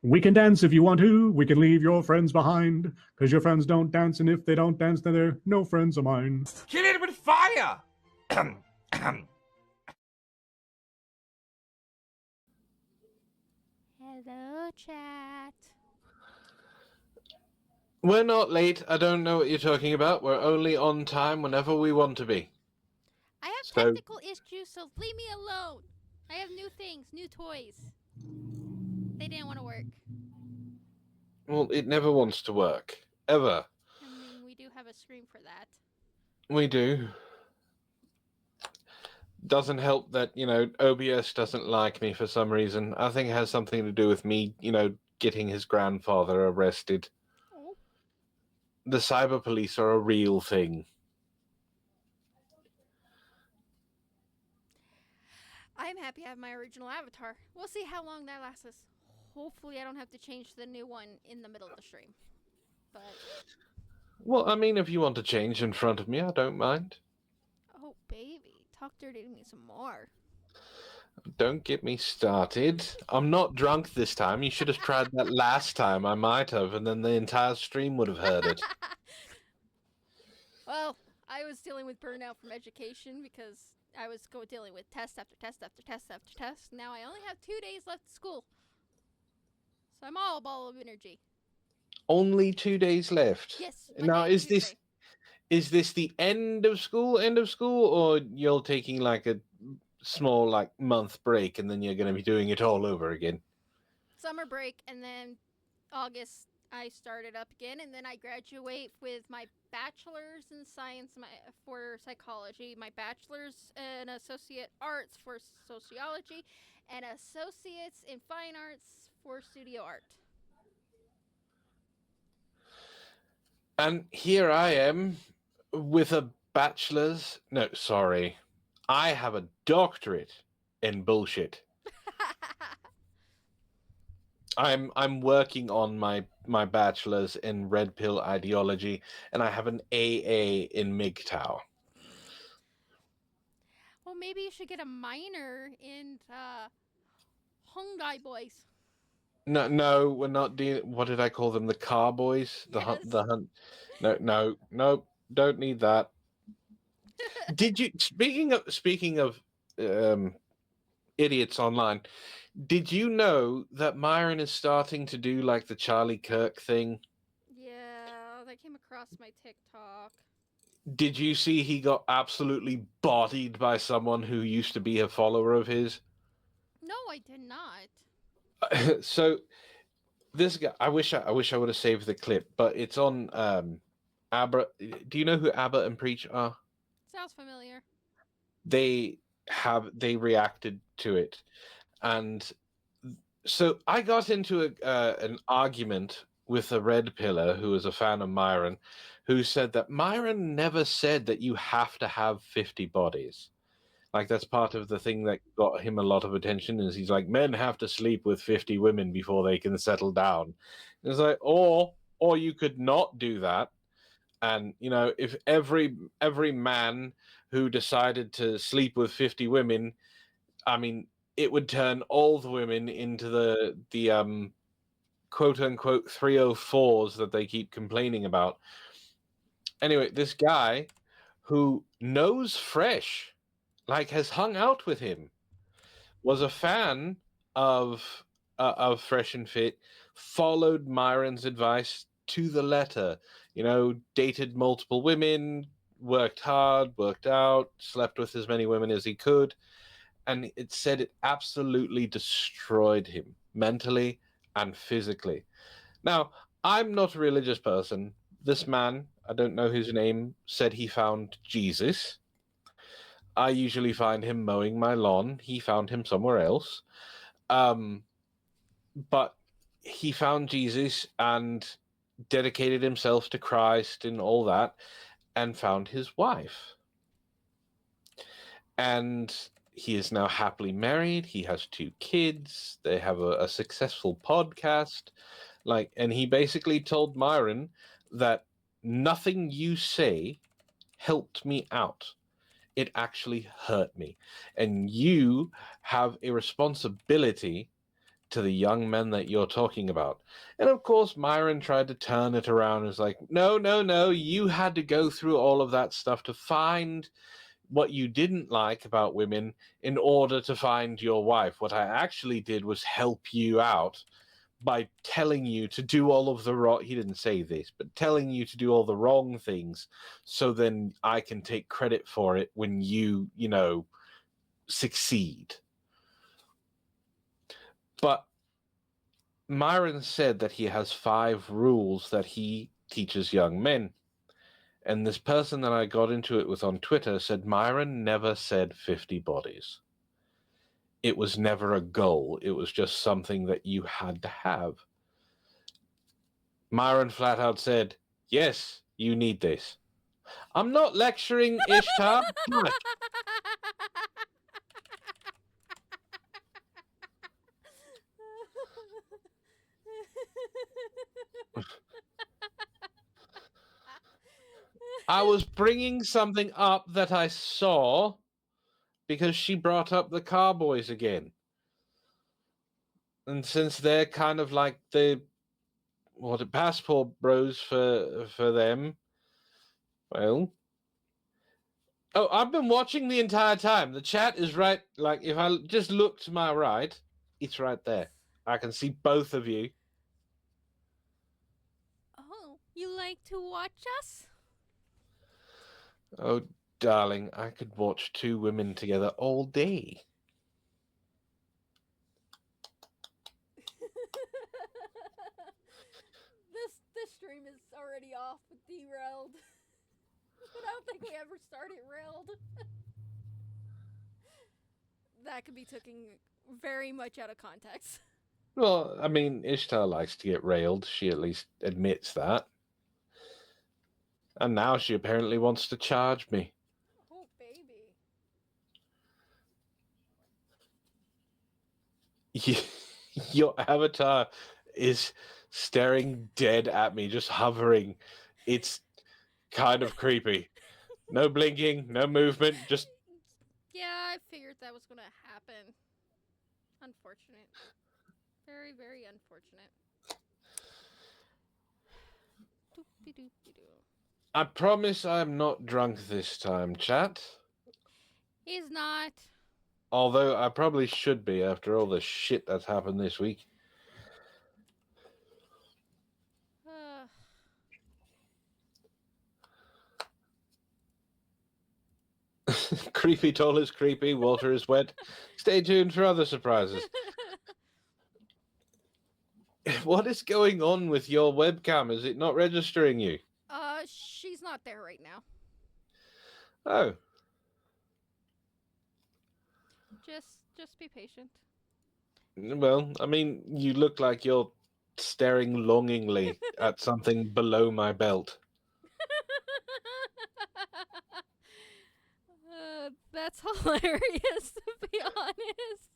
We can dance if you want to. We can leave your friends behind. Because your friends don't dance, and if they don't dance, then they're no friends of mine. Kill it with fire! Hello, chat. We're not late. I don't know what you're talking about. We're only on time whenever we want to be. I have So- technical issues, so leave me alone. I have new things, new toys. They didn't want to work. Well, it never wants to work. Ever. I mean, we do have a screen for that. We do. Doesn't help that, OBS doesn't like me for some reason. I think it has something to do with me, getting his grandfather arrested. Oh. The cyber police are a real thing. I'm happy I have my original avatar. We'll see how long that lasts us. Hopefully I don't have to change the new one in the middle of the stream. But... Well, I mean, if you want to change in front of me, I don't mind. oh, baby. Talk dirty to me some more. Don't get me started. I'm not drunk this time. You should have tried that last time. I might have, and then the entire stream would have heard it. Well, I was dealing with burnout from education because I was dealing with test after test after test after test. Now I only have 2 days left of school. So I'm all a ball of energy. Only 2 days left. Yes. Now, Monday and Tuesday. is this the end of school, or you're taking like a small month break and then you're going to be doing it all over again? Summer break, and then August I started up again, and then I graduate with my bachelor's in science for psychology, my bachelor's in associate arts for sociology, and associates in fine arts for studio art. And here I am with a bachelor's. No, sorry. I have a doctorate in bullshit. I'm working on my bachelor's in red pill ideology, and I have an AA in MGTOW. Well, maybe you should get a minor in Hyundai boys. No, we're not doing. What did I call them? The car boys. Yes. The hunt. No, don't need that. Did you? Speaking of idiots online, did you know that Myron is starting to do like the Charlie Kirk thing? Yeah, that came across my TikTok. Did you see he got absolutely bodied by someone who used to be a follower of his? No, I did not. So this guy, I wish I would have saved the clip, but it's on Abba. Do you know who Abba and Preach are? Sounds familiar. They reacted to it, and so I got into an argument with a red pillar who was a fan of Myron, who said that Myron never said that you have to have 50 bodies. Like, that's part of the thing that got him a lot of attention, is he's like, men have to sleep with 50 women before they can settle down. And it's like, or you could not do that. And, if every man who decided to sleep with 50 women, I mean, it would turn all the women into the quote unquote 304s that they keep complaining about. Anyway, this guy who knows Fresh, has hung out with him, was a fan of Fresh and Fit, followed Myron's advice to the letter. Dated multiple women, worked hard, worked out, slept with as many women as he could, and it said it absolutely destroyed him mentally and physically. Now, I'm not a religious person. This man, I don't know his name, said he found Jesus. I usually find him mowing my lawn. He found him somewhere else. But he found Jesus and dedicated himself to Christ and all that, and found his wife. And he is now happily married. He has 2 kids. They have a successful podcast. And he basically told Myron that nothing you say helped me out. It actually hurt me. And you have a responsibility to the young men that you're talking about. And of course, Myron tried to turn it around and was like, no, no, no, you had to go through all of that stuff to find what you didn't like about women in order to find your wife. What I actually did was help you out by telling you to do all of the wrong, he didn't say this, but telling you to do all the wrong things, so then I can take credit for it when you succeed. But Myron said that he has 5 rules that he teaches young men. And this person that I got into it with on Twitter said Myron never said 50 bodies. It was never a goal. It was just something that you had to have. Myron flat out said, yes, you need this. I'm not lecturing Ishtar. Hush. I was bringing something up that I saw because she brought up the Cowboys again. And since they're kind of like the passport bros for them, well, oh, I've been watching the entire time. The chat is right. Like, if I just look to my right, it's right there. I can see both of you. Oh, you like to watch us? Oh, darling, I could watch 2 women together all day. This stream is already off, derailed. But I don't think we ever started railed. That could be taken very much out of context. Well, I mean, Ishtar likes to get railed. She at least admits that. And now she apparently wants to charge me. Oh, baby. Your avatar is staring dead at me, just hovering. It's kind of creepy. No blinking, no movement, just... Yeah, I figured that was going to happen. Unfortunate. Very, very unfortunate. Doopy-doopy-doo. I promise I'm not drunk this time, chat. He's not. Although I probably should be after all the shit that's happened this week. Creepy Toll is creepy, Walter is wet. Stay tuned for other surprises. What is going on with your webcam? Is it not registering you? She's not there right now. Oh. Just be patient. Well, I mean, you look like you're staring longingly at something below my belt. That's hilarious, to be honest.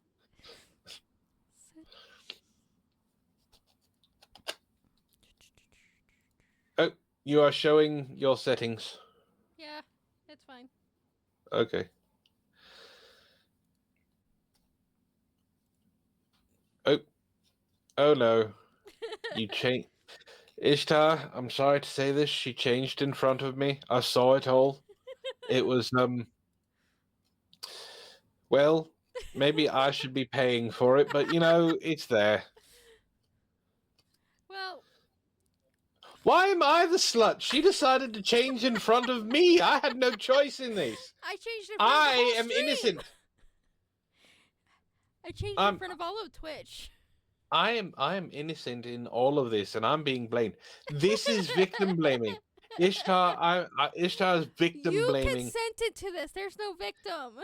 Oh, you are showing your settings. Yeah, it's fine. Okay. Oh no. You changed. Ishtar, I'm sorry to say this, she changed in front of me. I saw it all. It was, well, maybe I should be paying for it, but it's there. Well, Why am I the slut? She decided to change in front of me. I had no choice in this. I changed in front of the whole I am stream. innocent. I changed in front of all of Twitch. I am innocent in all of this, and I'm being blamed. This is victim blaming. Ishtar, Ishtar is victim blaming. You consented to this. There's no victim.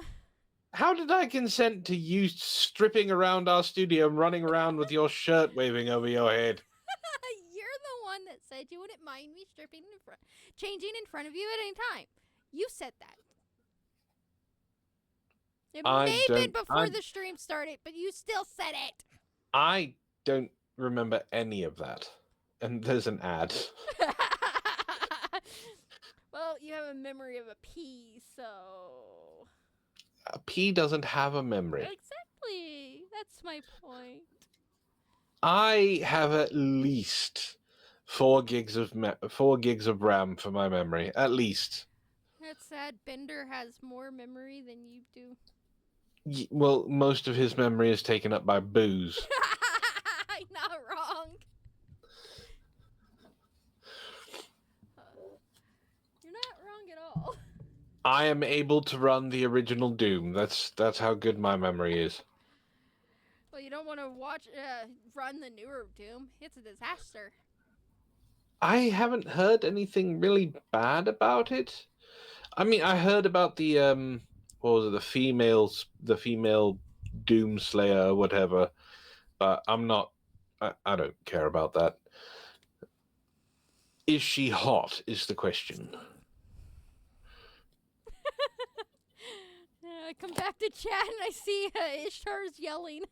How did I consent to you stripping around our studio and running around with your shirt waving over your head? You're the one that said you wouldn't mind me changing in front of you at any time. You said that. It may have been before the stream started, but you still said it. I don't remember any of that. And there's an ad. Well, you have a memory of a pea, so... A pea doesn't have a memory. Exactly. That's my point. I have at least 4 gigs of 4 gigs of RAM for my memory, at least. That's sad. Bender has more memory than you do. Well, most of his memory is taken up by booze. I'm not wrong. You're not wrong at all. I am able to run the original Doom. That's how good my memory is. Well, you don't want to run the newer Doom. It's a disaster. I haven't heard anything really bad about it. I mean, I heard about the what was it, the female Doom Slayer or whatever, but I don't care about that. Is she hot is the question. I come back to chat and I see Ishtar's yelling.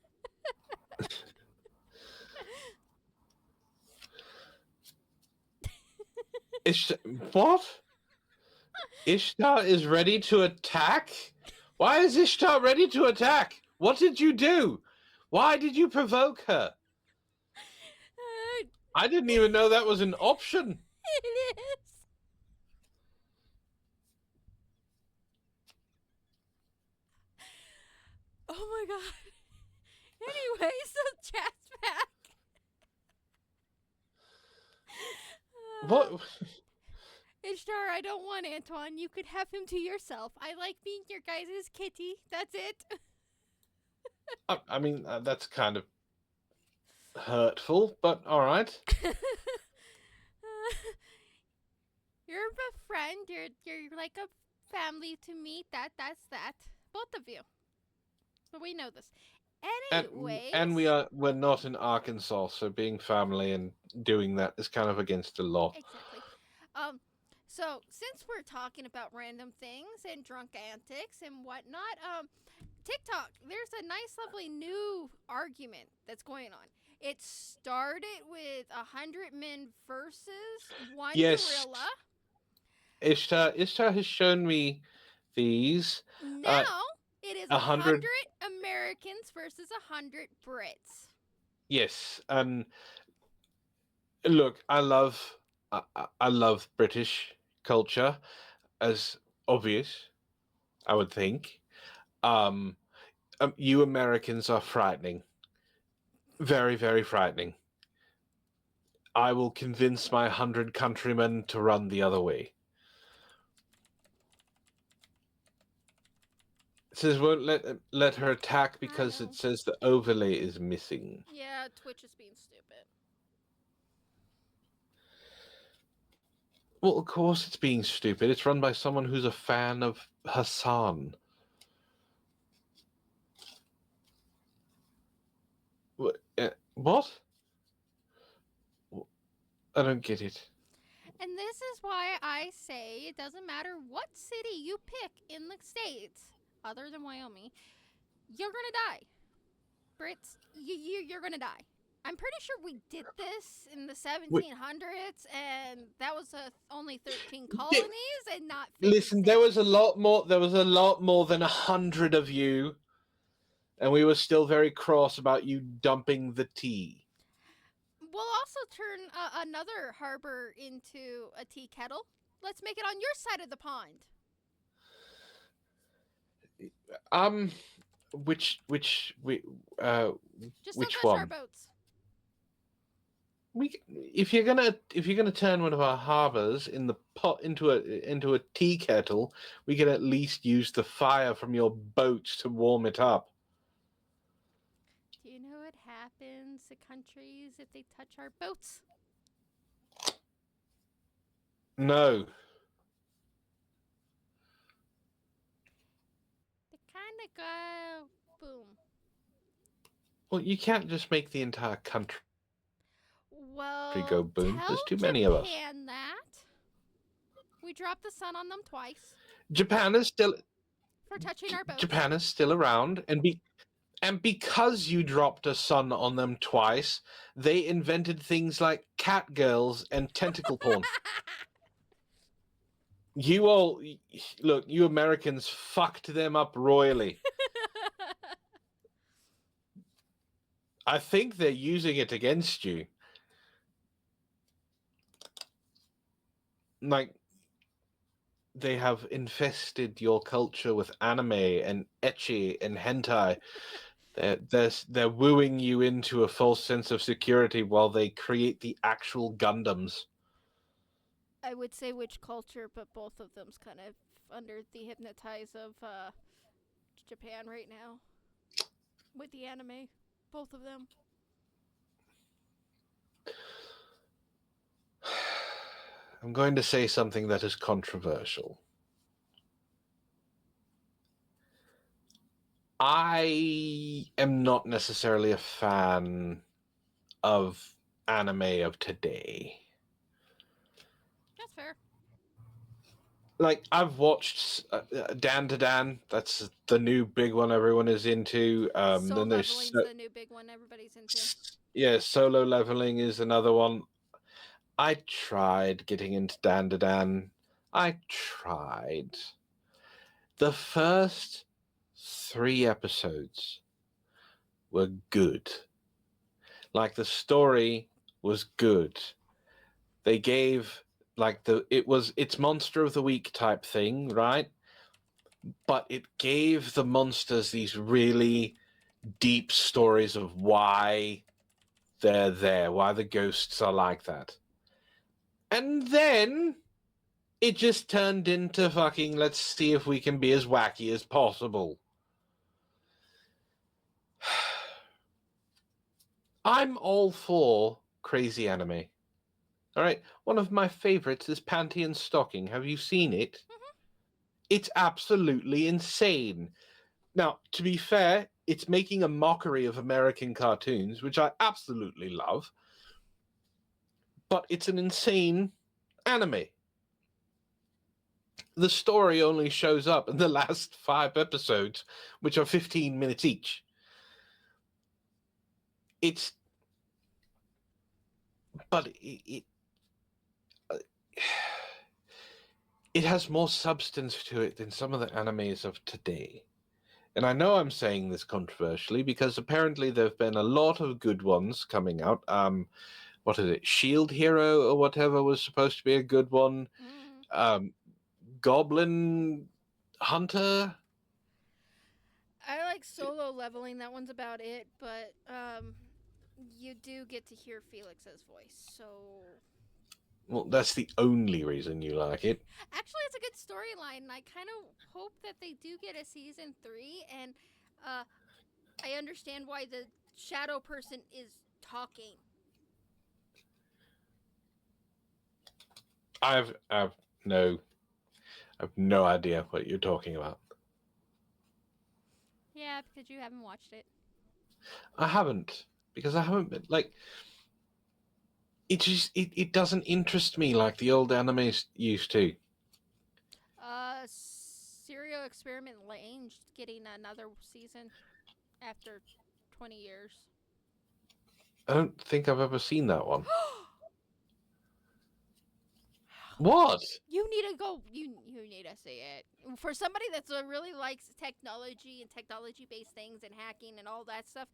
What? Ishtar is ready to attack? Why is Ishtar ready to attack? What did you do? Why did you provoke her? I didn't even know that was an option. It is. Oh my god. Anyway, so chat's back. What? Ishtar, I don't want Antwon. You could have him to yourself. I like being your guys' kitty. That's it. I mean, that's kind of hurtful, but all right. You're a friend. You're like a family to me. That's that. Both of you. But we know this. Anyways, And we're not in Arkansas, so being family and doing that is kind of against the law. Exactly. So since we're talking about random things and drunk antics and whatnot, TikTok, there's a nice, lovely new argument that's going on. It started with 100 men versus one Yes. gorilla. Ishtar has shown me these. Now it is 100 Americans versus 100 Brits. Yes, and look, I love British culture, as obvious, I would think. You Americans are frightening, very, very frightening. I will convince my 100 countrymen to run the other way. It says won't let her attack because it says the overlay is missing. Yeah, Twitch is being stupid. Well, of course it's being stupid. It's run by someone who's a fan of Hassan. What? I don't get it. And this is why I say it doesn't matter what city you pick in the States, other than Wyoming, you're gonna die. Brits, you're gonna die. I'm pretty sure we did this in the 1700s, and that was only 13 colonies and not 50 Listen, states. there was a lot more. There was a lot more than 100 of you, and we were still very cross about you dumping the tea. We'll also turn another harbor into a tea kettle. Let's make it on your side of the pond. Which Just which don't touch one? our boats. If you're gonna turn one of our harbors in the pot into a tea kettle, we can at least use the fire from your boat to warm it up. Do you know what happens to countries if they touch our boats? No. They kind of go boom. Well, you can't just make the entire country Well, go boom. tell There's too many of us. Japan that. We dropped the sun on them twice Japan is still for touching our boats. Japan is still around, and because you dropped a sun on them twice, they invented things like cat girls and tentacle porn. You all look, you Americans fucked them up royally. I think they're using it against you. Like, they have infested your culture with anime and ecchi and hentai. They're wooing you into a false sense of security while they create the actual Gundams. I would say which culture, but both of them's kind of under the hypnotize of Japan right now with the anime. Both of them. I'm going to say something that is controversial. I am not necessarily a fan of anime of today. That's fair. Like, I've watched Dan to Dan. That's the new big one everyone is into. Soul Then there's Leveling's the new big one everybody's into. yeah, Solo Leveling is another one. I tried getting into Dan to Dan. I tried. The first 3 episodes were good. Like, the story was good. They gave like it's monster of the week type thing, right? But it gave the monsters these really deep stories of why they're there, why the ghosts are like that. And then it just turned into fucking let's see if we can be as wacky as possible. I'm all for crazy anime. All right, one of my favorites is Panty and Stocking. Have you seen it? Mm-hmm. It's absolutely insane. Now, to be fair, it's making a mockery of American cartoons, which I absolutely love. But it's an insane anime. The story only shows up in the last 5 episodes, which are 15 minutes each. But it has more substance to it than some of the animes of today. And I know I'm saying this controversially because apparently there have been a lot of good ones coming out. What is it? Shield Hero or whatever was supposed to be a good one. Mm-hmm. Goblin Hunter. I like Solo Leveling. That one's about it, but you do get to hear Felix's voice, so Well, that's the only reason you like it. actually, it's a good storyline. And I kind of hope that they do get a season 3, and uh, I understand why the shadow person is talking. I've no, I've no idea what you're talking about. Yeah, because you haven't watched it. I haven't because I haven't been like. It doesn't interest me like the old animes used to. Serial Experiment Lane getting another season after 20 years. I don't think I've ever seen that one. What? You need to go. You need to see it. For somebody that's really likes technology and technology based things and hacking and all that stuff,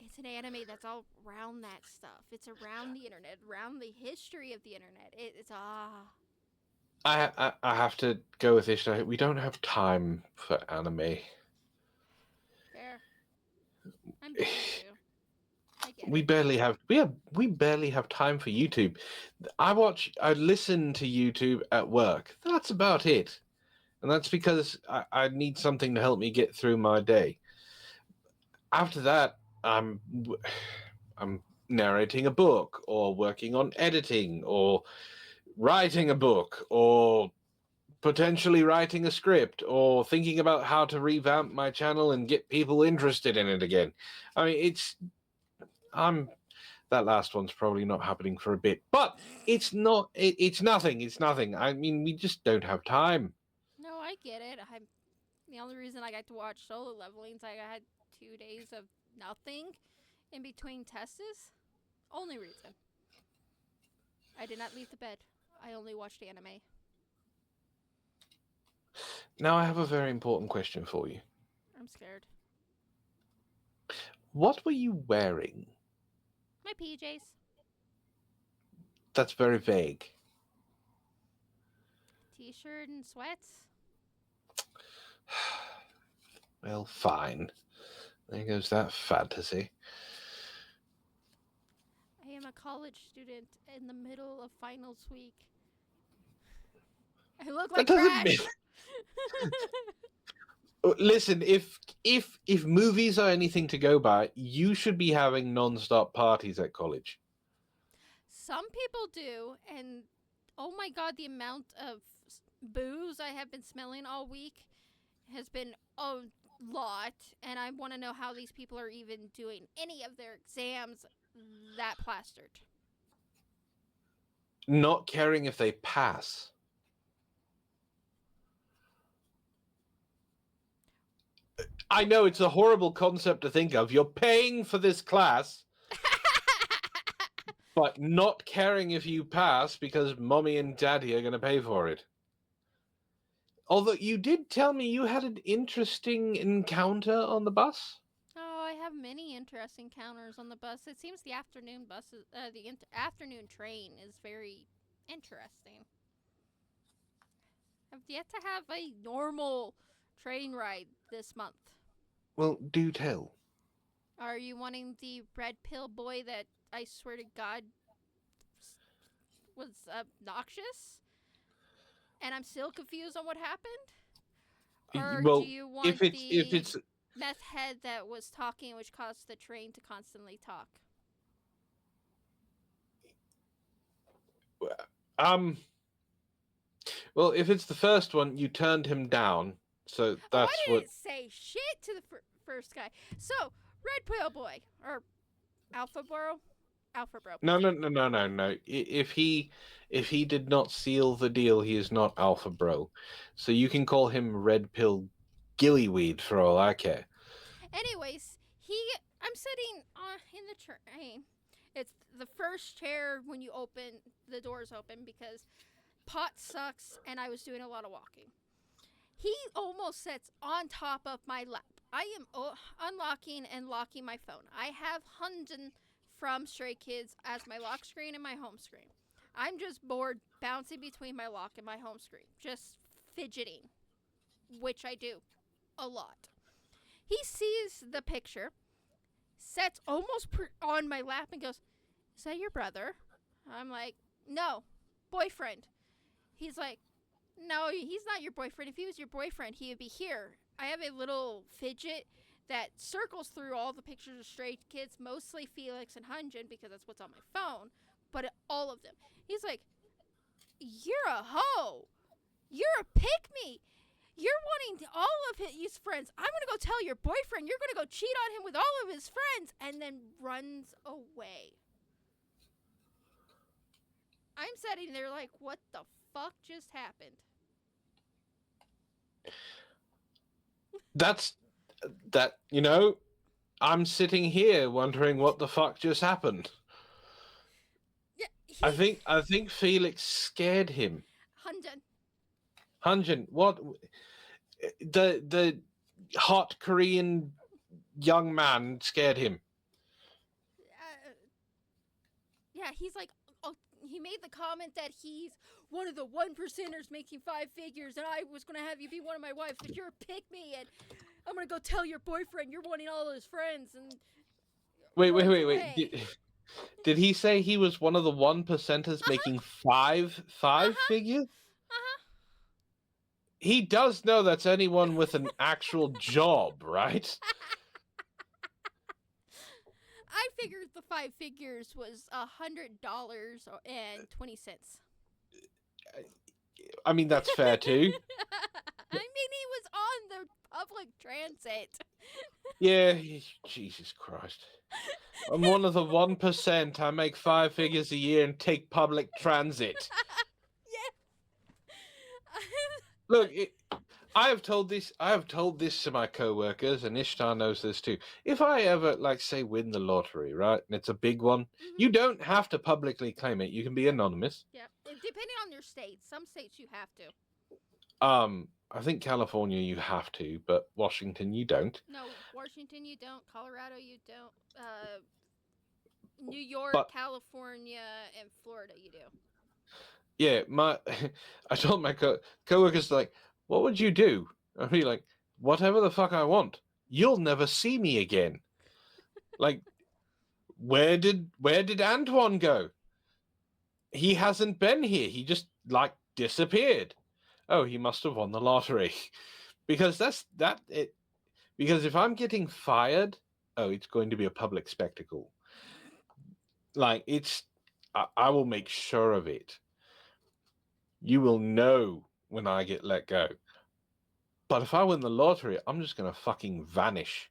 it's an anime that's all around that stuff. It's around the internet, around the history of the internet. It's I have to go with this. We don't have time for anime. fair. I'm busy too. I get We it. barely have time for YouTube. I listen to YouTube at work. That's about it. And that's because I need something to help me get through my day. After that, I'm narrating a book or working on editing or writing a book or potentially writing a script or thinking about how to revamp my channel and get people interested in it again. I mean, I'm that last one's probably not happening for a bit, but it's not. It's nothing. It's nothing. I mean, we just don't have time. No, I get it. I'm the only reason I got to watch Solo Leveling is I had 2 days of nothing in between tests. Only reason. I did not leave the bed. I only watched anime. Now, I have a very important question for you. I'm scared. What were you wearing? My PJs. That's very vague. T-shirt and sweats. Well, fine. There goes that fantasy. I am a college student in the middle of finals week. I look like That doesn't trash. mean. Listen, if movies are anything to go by, you should be having non-stop parties at college. Some people do, and oh my god, the amount of booze I have been smelling all week has been a lot, and I want to know how these people are even doing any of their exams that plastered. Not caring if they pass. I know it's a horrible concept to think of. You're paying for this class, but not caring if you pass because mommy and daddy are going to pay for it. Although you did tell me you had an interesting encounter on the bus. Oh, I have many interesting encounters on the bus. It seems the afternoon afternoon train is very interesting. I've yet to have a normal train ride this month. Well, do tell. Are you wanting the red pill boy that I swear to God was obnoxious? And I'm still confused on what happened? Or Well, do you want if it's meth head that was talking, which caused the train to constantly talk? well, if it's the first one, you turned him down, so that's I what. didn't say shit to the first guy. So, red pill boy or alpha bro. No. If he did not seal the deal, he is not Alpha Bro. So you can call him Red Pill Gillyweed for all I care. Anyways, I'm sitting in the train. It's the first chair when you open the doors open because pot sucks and I was doing a lot of walking. He almost sits on top of my lap. I am unlocking and locking my phone. I have Hunden from Stray Kids as my lock screen and my home screen. I'm just bored bouncing between my lock and my home screen, just fidgeting, which I do a lot. He sees the picture, sits almost on my lap and goes, "Is that your brother?" I'm like, "No, boyfriend." He's like, "No, he's not your boyfriend. If he was your boyfriend, he would be here." I have a little fidget that circles through all the pictures of Stray Kids, mostly Felix and Hunjin because that's what's on my phone, but all of them. He's like, "You're a hoe. You're a pick-me. You're wanting all of his friends. I'm going to go tell your boyfriend. You're going to go cheat on him with all of his friends," and then runs away. I'm sitting there like, what the fuck just happened? I'm sitting here wondering what the fuck just happened. Yeah, I think Felix scared him. Hunjin, what? The hot Korean young man scared him. Yeah, he's like, oh, he made the comment that he's one of the 1%ers making 5 figures, and I was going to have you be one of my wives, but you're a pick-me, and I'm going to go tell your boyfriend you're wanting all his friends, and... Wait. Did he say he was one of the 1%ers making five figures? He does know that's anyone with an actual job, right? I figured the 5 figures was $100.20. I mean, that's fair too. I mean, he was on the public transit. Yeah, Jesus Christ. I'm one of the 1%. I make 5 figures a year and take public transit. Yeah. Look, I have told this to my co-workers, and Ishtar knows this too. If I ever, like, say, win the lottery, right, and it's a big one, you don't have to publicly claim it. You can be anonymous. Yeah, depending on your state. Some states you have to. I think California you have to, but Washington you don't. No, Washington you don't. Colorado you don't. New York, But California, and Florida you do. yeah, I told my coworkers like, what would you do? I'd be like, whatever the fuck I want. You'll never see me again. Like, where did Antwon go? He hasn't been here. He just like disappeared. Oh, he must have won the lottery. Because because if I'm getting fired, oh, it's going to be a public spectacle. Like I will make sure of it. You will know when I get let go. But if I win the lottery, I'm just gonna fucking vanish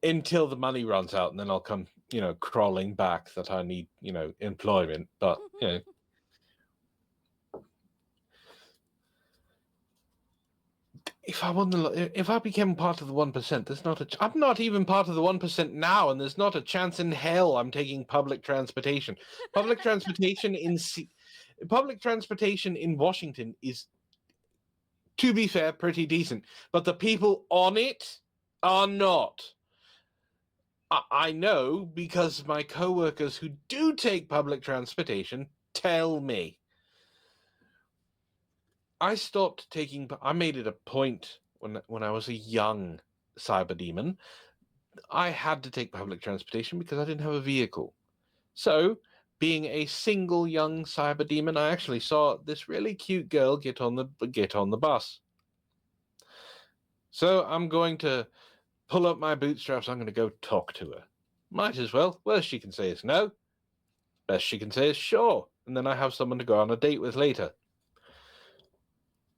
until the money runs out, and then I'll come, crawling back that I need, employment. But if I became part of the 1%, I'm not even part of the 1% now, and there's not a chance in hell I'm taking public transportation. Public transportation in Washington is, to be fair, pretty decent, but the people on it are not. I know because my coworkers who do take public transportation tell me. I made it a point when I was a young cyber demon. I had to take public transportation because I didn't have a vehicle. So, being a single young cyber demon, I actually saw this really cute girl get on the bus. So I'm going to pull up my bootstraps. I'm going to go talk to her. Might as well. Worst she can say is no. Best she can say is sure. And then I have someone to go on a date with later.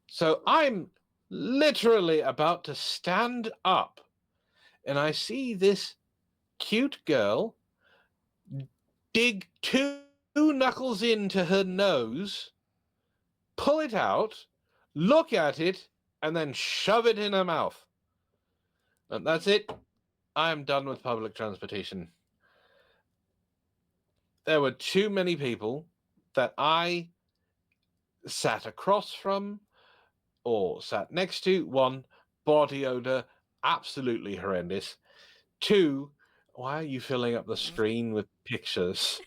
So I'm literally about to stand up, and I see this cute girl dig two knuckles into her nose, pull it out, look at it, and then shove it in her mouth. And that's it. I am done with public transportation. There were too many people that I sat across from or sat next to. One, body odor, absolutely horrendous. Two, why are you filling up the screen with pictures?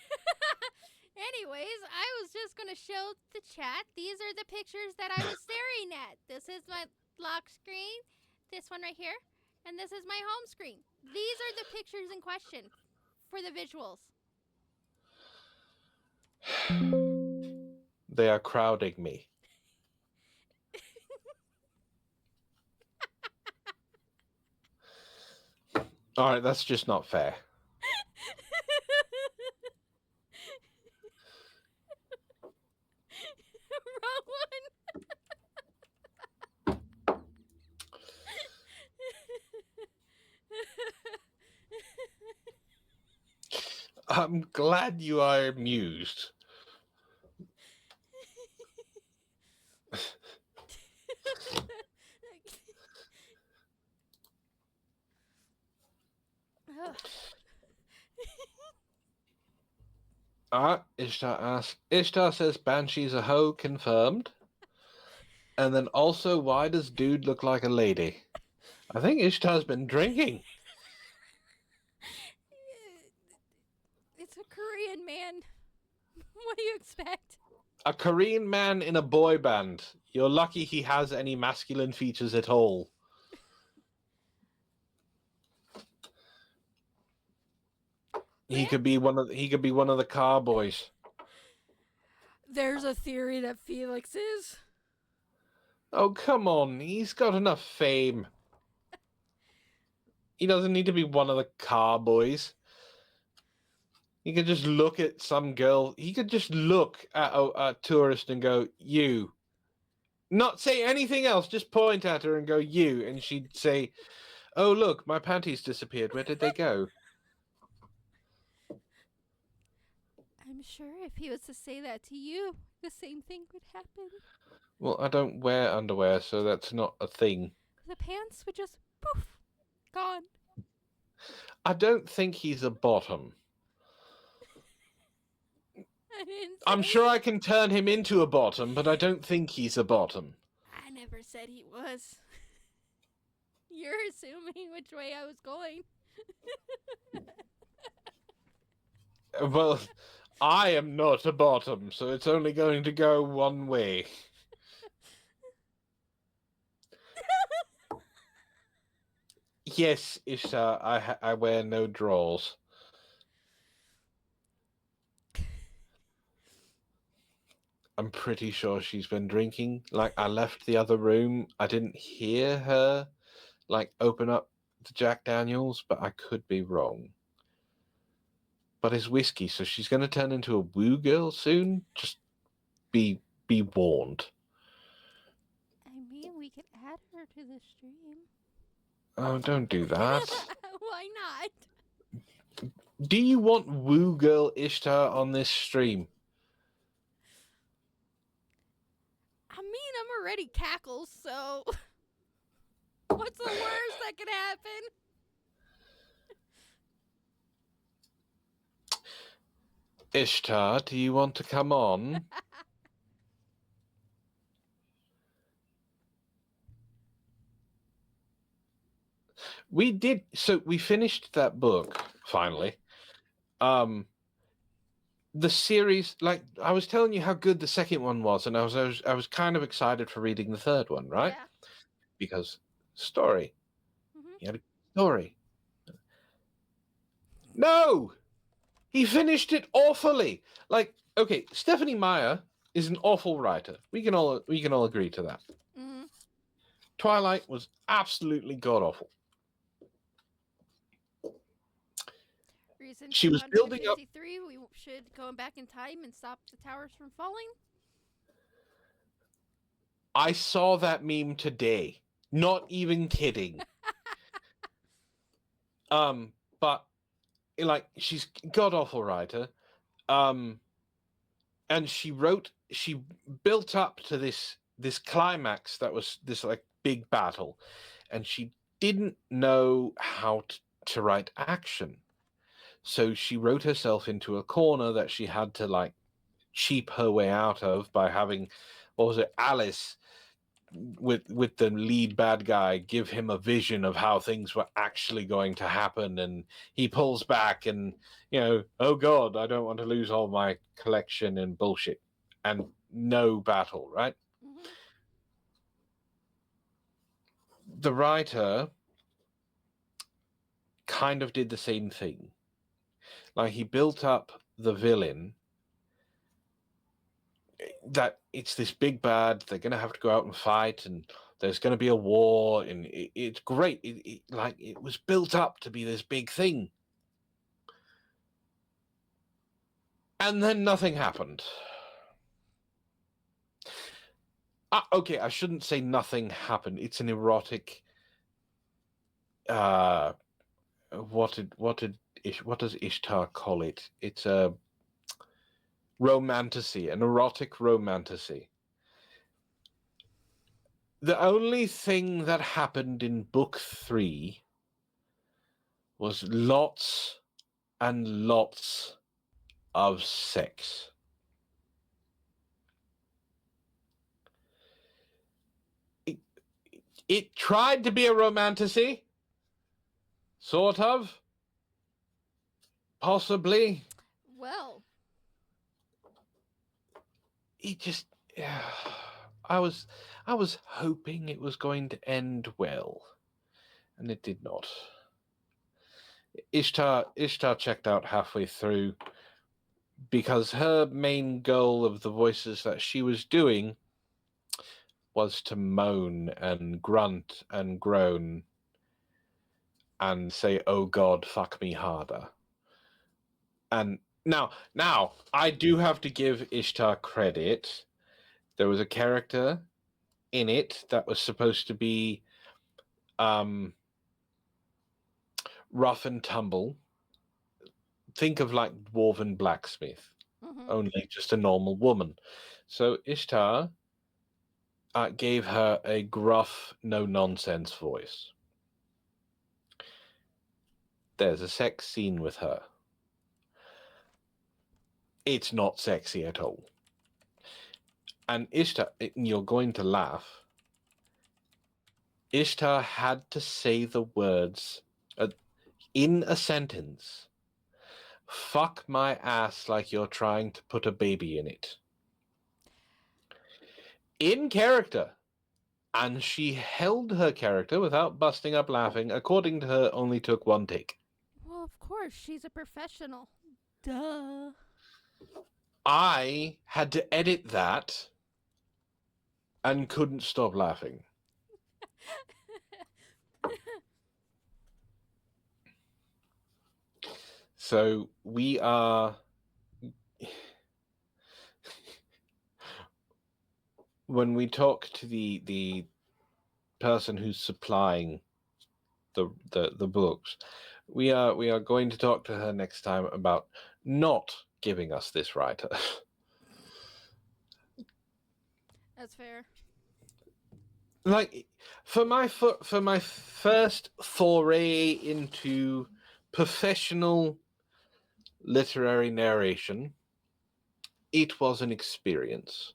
Anyways, I was just gonna show the chat. These are the pictures that I was staring at. This is my lock screen, this one right here, and this is my home screen. These are the pictures in question for the visuals. They are crowding me. All right, that's just not fair. Wrong one. I'm glad you are amused. Ishtar asks. Ishtar says Banshee's a hoe, confirmed. And then also, why does dude look like a lady? I think Ishtar's been drinking. It's a Korean man. What do you expect? A Korean man in a boy band. You're lucky he has any masculine features at all. He could be one of the car boys. There's a theory that Felix is. Oh, come on. He's got enough fame. He doesn't need to be one of the car boys. He could just look at some girl. He could just look at a tourist and go, you. Not say anything else. Just point at her and go, you. And she'd say, oh, look, my panties disappeared. Where did they go? I'm sure if he was to say that to you, the same thing would happen. Well, I don't wear underwear, so that's not a thing. The pants would just poof, gone. I don't think he's a bottom. I'm didn't I'm say sure I can turn him into a bottom, but I don't think he's a bottom. I never said he was. You're assuming which way I was going. Well, I am not a bottom, so it's only going to go one way. Yes, Ishtar, I wear no drawers. I'm pretty sure she's been drinking. Like, I left the other room. I didn't hear her, like, open up the Jack Daniels, but I could be wrong. But it's whiskey, so she's going to turn into a woo girl soon. Just be warned. I mean, we could add her to the stream. Oh, don't do that. Why not? Do you want woo girl Ishtar on this stream? I mean, I'm already cackles, so what's the worst that could happen? Ishtar, do you want to come on? We did, so we finished that book finally. The series, like I was telling you how good the second one was, and I was kind of excited for reading the third one, right? Yeah. Because story. Mhm. He had a story. No! He finished it awfully. Like, okay, Stephanie Meyer is an awful writer. We can all agree to that. Mhm. Twilight was absolutely god awful. Reason She was building up. 253. We should go back in time and stop the towers from falling. I saw that meme today. Not even kidding. But like she's god awful writer. And she built up to this climax that was this like big battle, and she didn't know how to write action. So she wrote herself into a corner that she had to like cheap her way out of by having, what was it, Alice with the lead bad guy give him a vision of how things were actually going to happen, and he pulls back and, you know, oh god, I don't want to lose all my collection and bullshit, and no battle, right? Mhm. The writer kind of did the same thing. Like he built up the villain that it's this big bad, they're going to have to go out and fight, and there's going to be a war, and it's great. Like it was built up to be this big thing, and then nothing happened. Okay, I shouldn't say nothing happened. It's an erotic. What does Ishtar call it? It's a romantasy, an erotic romantasy. The only thing that happened in book 3 was lots and lots of sex. It tried to be a romantasy, sort of, possibly. Well, It just, yeah, I was hoping it was going to end well, and it did not. Ishtar checked out halfway through because her main goal of the voices that she was doing was to moan and grunt and groan and say, "Oh God, fuck me harder." And now I do have to give Ishtar credit. There was a character in it that was supposed to be rough and tumble. Think of like Dwarven blacksmith, mhm. only just a normal woman. So Ishtar gave her a gruff, no-nonsense voice. There's a sex scene with her. it's not sexy at all. And Ishtar, you're going to laugh. Ishtar had to say the words in a sentence. Fuck my ass like you're trying to put a baby in it. In character. And she held her character without busting up laughing. According to her, only took one take. Well, of course, she's a professional. Duh. I had to edit that and couldn't stop laughing. So we are... when we talk to the person who's supplying the books, we are going to talk to her next time about not giving us this writer. That's fair. Like for my first foray into professional literary narration, it was an experience.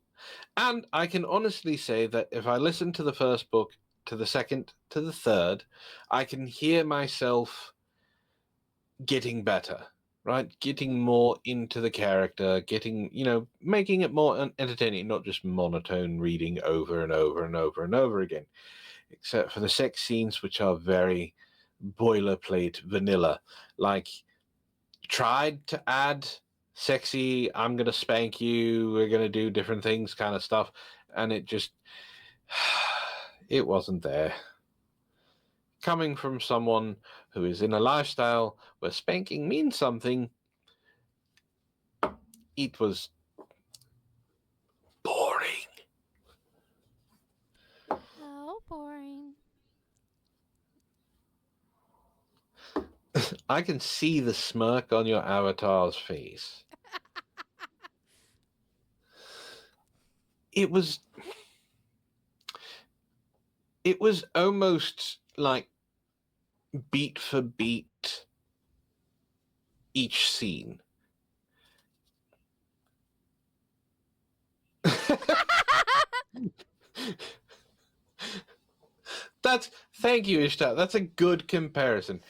And I can honestly say that if I listen to the first book, to the second, to the third, I can hear myself getting better, right? Getting more into the character, getting, making it more entertaining, not just monotone reading over and over and over and over again, except for the sex scenes, which are very boilerplate vanilla. Like, tried to add sexy, I'm going to spank you, we're going to do different things kind of stuff, and it just, it wasn't there. Coming from someone who is in a lifestyle where spanking means something, it was boring. How boring. I can see the smirk on your avatar's face. It was almost like beat for beat each scene. Thank you, Ishtar. That's a good comparison.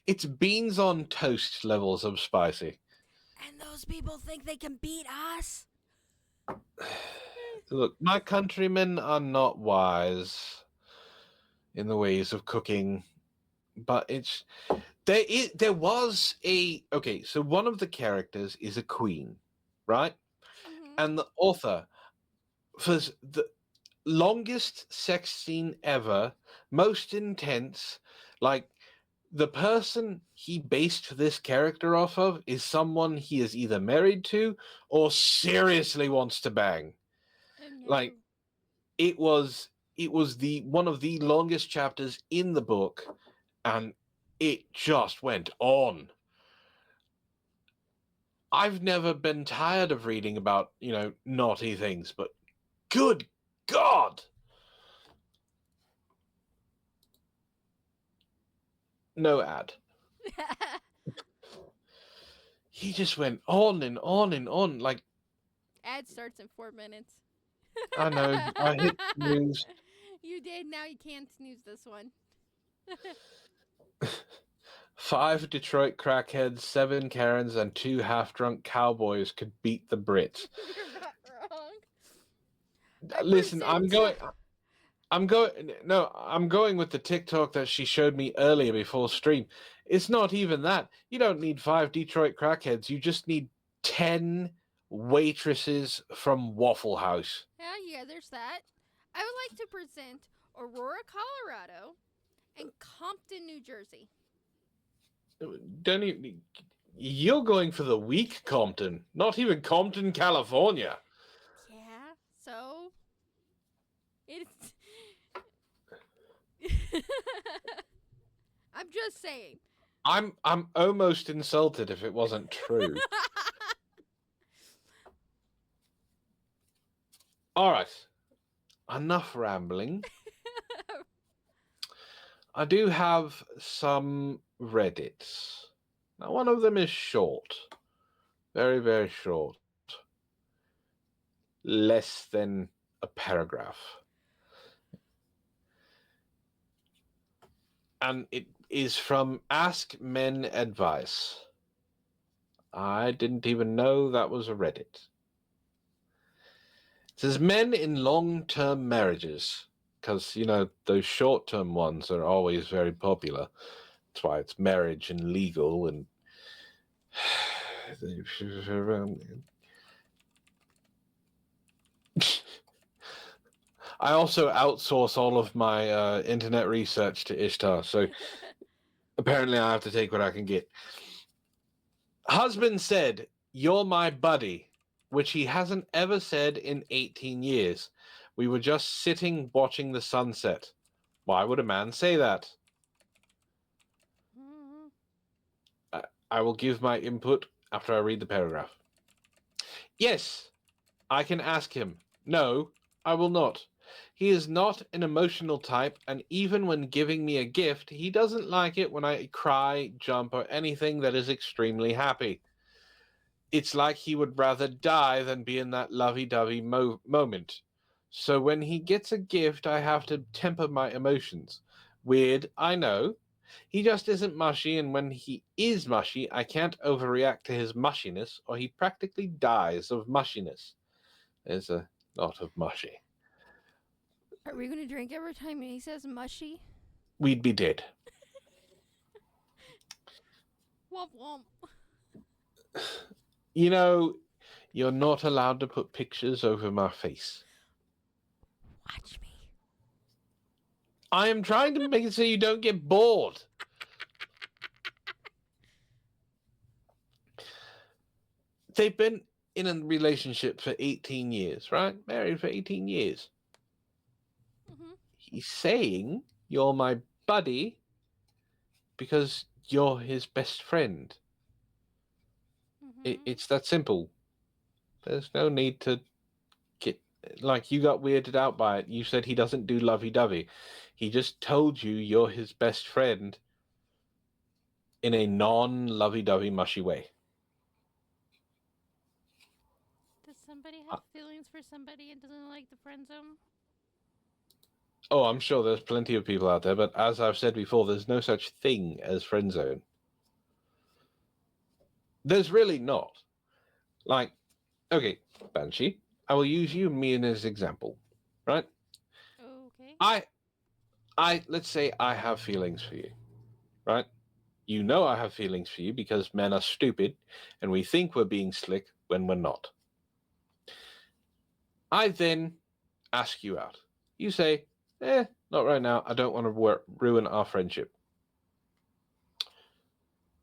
It's beans on toast levels of spicy. And those people think they can beat us? Look, my countrymen are not wise in the ways of cooking, but there was okay, so one of the characters is a queen, right? Mm-hmm. And the author, for the longest sex scene ever, most intense, like, the person he based this character off of is someone he is either married to or seriously wants to bang. Oh, no. Like, it was the one of the longest chapters in the book, and it just went on. I've never been tired of reading about, naughty things, but good God. No ad. He just went on and on and on. Like, Ad starts in 4 minutes. I know, I hit snooze. You did. Now you can't snooze this one. 5 Detroit crackheads, 7 Karens, and 2 half-drunk cowboys could beat the Brits. You're not wrong. Listen, I'm going with the TikTok that she showed me earlier before stream. It's not even that. You don't need 5 Detroit crackheads. You just need 10 waitresses from Waffle House. Yeah, there's that. I would like to present Aurora, Colorado, and Compton, New Jersey. Don't even. You're going for the weak Compton, not even Compton, California. Yeah, so it's. I'm just saying. I'm almost insulted if it wasn't true. All right, enough rambling. I do have some Reddits. Now, one of them is short. Very, very short. Less than a paragraph. And it is from Ask Men Advice. I didn't even know that was a Reddit. It says men in long-term marriages, because, you know, those short-term ones are always very popular. That's why it's marriage and legal and I also outsource all of my internet research to Ishtar, so apparently I have to take what I can get. Husband said, "You're my buddy," which he hasn't ever said in 18 years. We were just sitting watching the sunset. Why would a man say that? Mhm. I will give my input after I read the paragraph. Yes, I can ask him. No, I will not. He is not an emotional type, and even when giving me a gift, he doesn't like it when I cry, jump, or anything that is extremely happy. It's like he would rather die than be in that lovey-dovey moment. So when he gets a gift, I have to temper my emotions. Weird, I know. He just isn't mushy, and when he is mushy, I can't overreact to his mushiness, or he practically dies of mushiness. There's a lot of mushy. Are we gonna drink every time he says mushy? We'd be dead. Womp womp. You know, you're not allowed to put pictures over my face. Watch me. I am trying to make it so you don't get bored. They've been in a relationship for 18 years, right? Married for 18 years. Mhm. He's saying you're my buddy because you're his best friend. Mhm. It's that simple. There's no need to get like you got weirded out by it. You said he doesn't do lovey-dovey. He just told you you're his best friend in a non-lovey-dovey mushy way. Does somebody have feelings for somebody and doesn't like the friend zone? Oh, I'm sure there's plenty of people out there, but as I've said before, there's no such thing as friend zone. There's really not. Like, okay, Banshee, I will use you and me as an example, right? Okay. Let's say I have feelings for you, right? You know I have feelings for you because men are stupid and we think we're being slick when we're not. I then ask you out. You say, not right now. I don't want to ruin our friendship.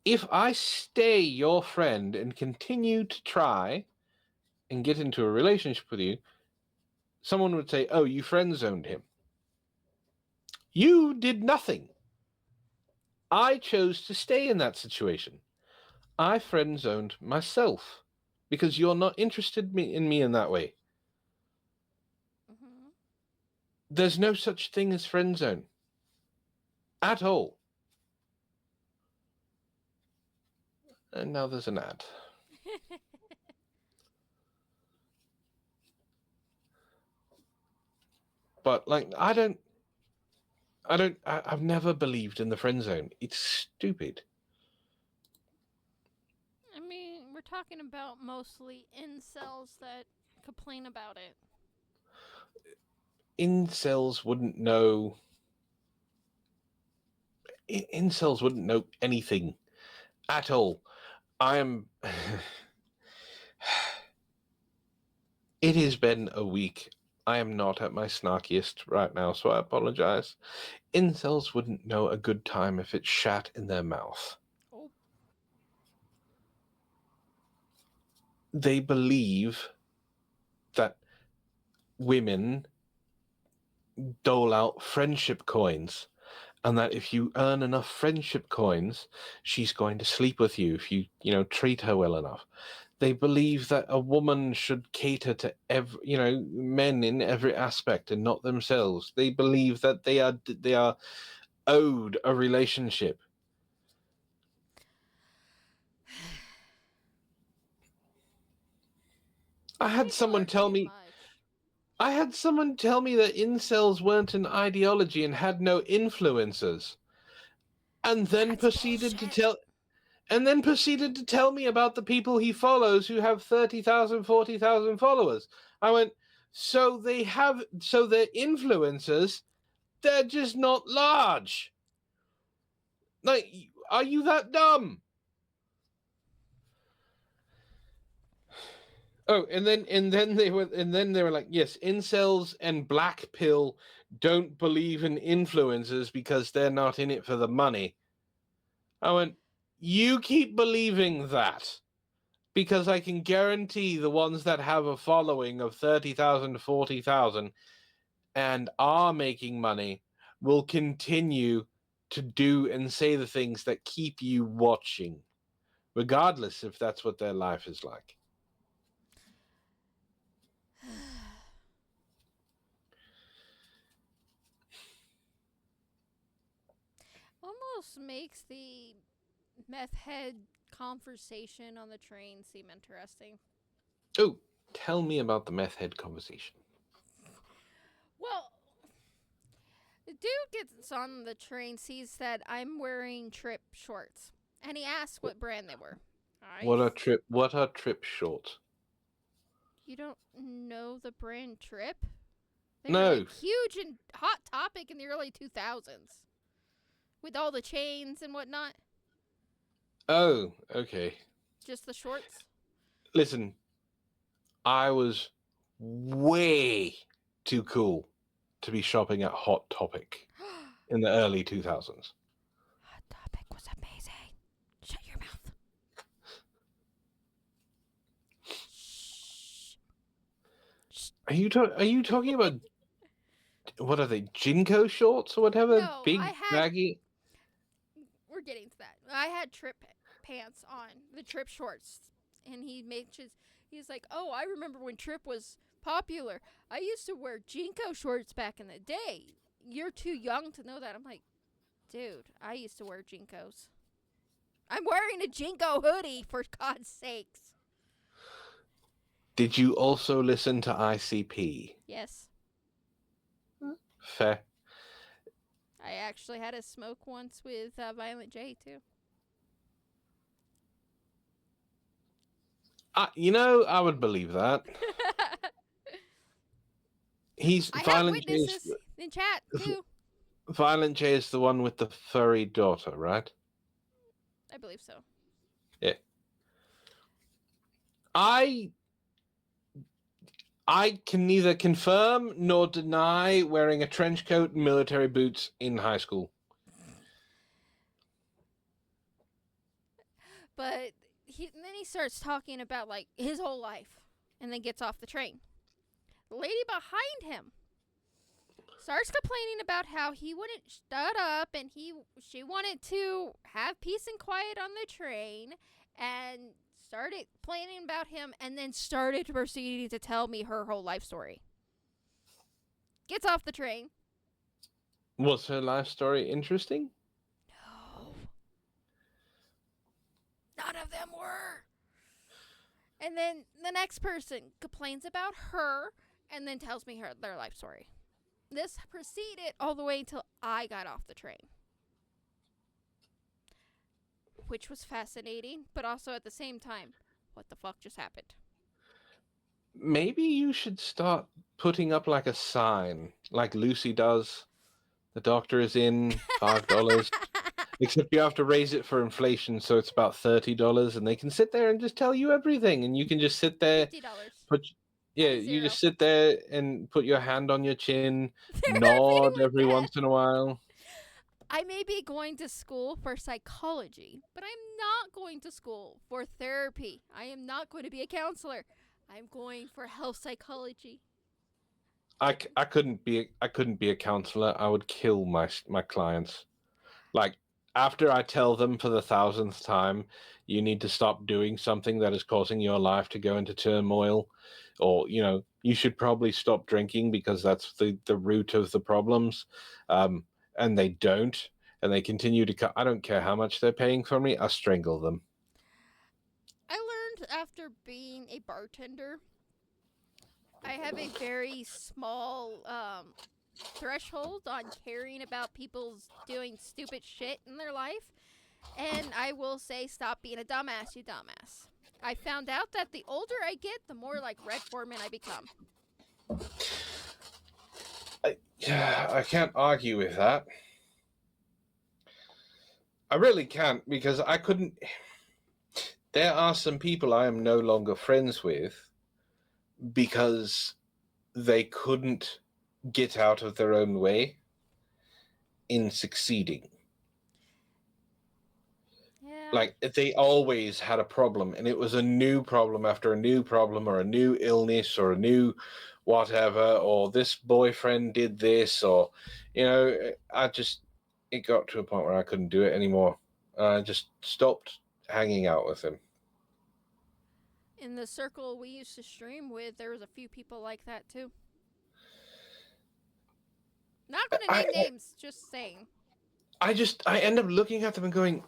If I stay your friend and continue to try and get into a relationship with you, someone would say, oh, you friend zoned him. You did nothing. I chose to stay in that situation. I friend zoned myself because you're not interested in me in that way. Mhm. There's no such thing as friend zone at all. And now there's an ad. But like, I've never believed in the friend zone. It's stupid. I mean, we're talking about mostly incels that complain about it. Incels wouldn't know. Incels wouldn't know anything at all. I am. It has been a week. I am not at my snarkiest right now, so I apologize. Incels wouldn't know a good time if it shat in their mouth. Oh. They believe that women dole out friendship coins, and that if you earn enough friendship coins, she's going to sleep with you if you treat her well enough. They believe that a woman should cater to men in every aspect and not themselves. They believe that they are owed a relationship. I had People someone are tell too me much. I had someone tell me that incels weren't an ideology and had no influencers, and then That's proceeded to bullshit. tell me about the people he follows who have 30,000, 40,000 followers. I went, so they're influencers, they're just not large. Like, are you that dumb? Oh, and then they were like, yes, incels and black pill don't believe in influencers because they're not in it for the money. I went, you keep believing that because I can guarantee the ones that have a following of 30,000 to 40,000 and are making money will continue to do and say the things that keep you watching, regardless if that's what their life is like. Almost makes the meth head conversation on the train seem interesting. Oh, tell me about the meth head conversation. Well, the dude gets on the train, sees that I'm wearing Trip shorts, and he asks what brand they were. What are trip shorts? You don't know the brand Trip? They were No. like huge and hot topic in the early 2000s with all the chains and whatnot. Oh, okay. Just the shorts. Listen, I was way too cool to be shopping at Hot Topic in the early 2000s. Hot topic was amazing. Shut your mouth. Shh. Are you talking about what are they, Jinko shorts or whatever? No, Big I had. baggy. We're getting to that. I had Trip pants on, the Trip shorts, and he mentions. He's like, "Oh, I remember when Trip was popular. I used to wear Jinko shorts back in the day. You're too young to know that." I'm like, dude, I used to wear Jinkos. I'm wearing a Jinko hoodie, for God's sakes. Did you also listen to ICP? Yes, Fair. I actually had a smoke once with Violent J too. I would believe that. He's I have Violent J. witnesses in chat too. Violent J is the one with the furry daughter, right? I believe so. Yeah. I can neither confirm nor deny wearing a trench coat and military boots in high school. But then he starts talking about like his whole life, and then gets off the train. The lady behind him starts complaining about how he wouldn't shut up, and she wanted to have peace and quiet on the train, and started complaining about him, and then started proceeding to tell me her whole life story. Gets off the train. Was her life story interesting? No. None of them were. And then the next person complains about her and then tells me their life story. This proceeded all the way until I got off the train, which was fascinating, but also at the same time, what the fuck just happened? Maybe you should start putting up like a sign, like Lucy does. The doctor is in, $5. Except you have to raise it for inflation, so it's about $30, and they can sit there and just tell you everything, and you can just sit there, $50. you just sit there and put your hand on your chin, They're nod everyone every dead. once in a while. I may be going to school for psychology, but I'm not going to school for therapy. I am not going to be a counselor. I'm going for health psychology. I couldn't be a counselor. I would kill my clients. Like, after I tell them for the thousandth time, you need to stop doing something that is causing your life to go into turmoil, or you should probably stop drinking because that's the root of the problems, and they don't, and they continue to I don't care how much they're paying for me, I strangle them. I learned after being a bartender I have a very small threshold on caring about people's doing stupid shit in their life. And I will say, stop being a dumbass, you dumbass. I found out that the older I get, the more like Red Foreman I become. I can't argue with that. I really can't, because I couldn't. There are some people I am no longer friends with because they couldn't get out of their own way in succeeding. Yeah. Like, they always had a problem, and it was a new problem after a new problem, or a new illness, or a new whatever, or this boyfriend did this, or, it got to a point where I couldn't do it anymore. I just stopped hanging out with him. In the circle we used to stream with, there was a few people like that too. Not gonna name names, just saying. I end up looking at them and going,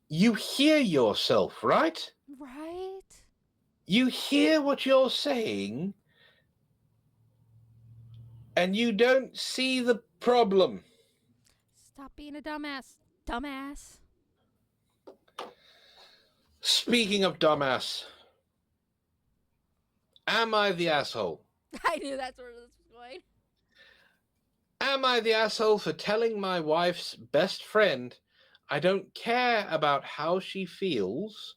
you hear yourself, right? Right? You hear what you're saying, and you don't see the problem. Stop being a dumbass. Dumbass. Speaking of dumbass, am I the asshole? I knew that's where this was going. Am I the asshole for telling my wife's best friend I don't care about how she feels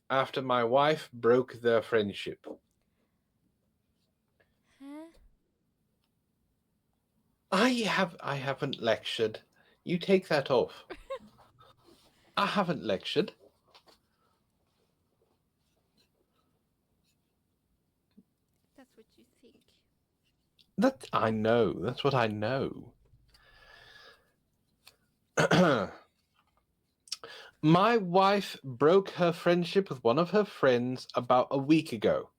after my wife broke their friendship? Huh? I haven't lectured. You take that off. I haven't lectured. That's what you think. That I know. That's what I know. My wife broke her friendship with one of her friends about a week ago.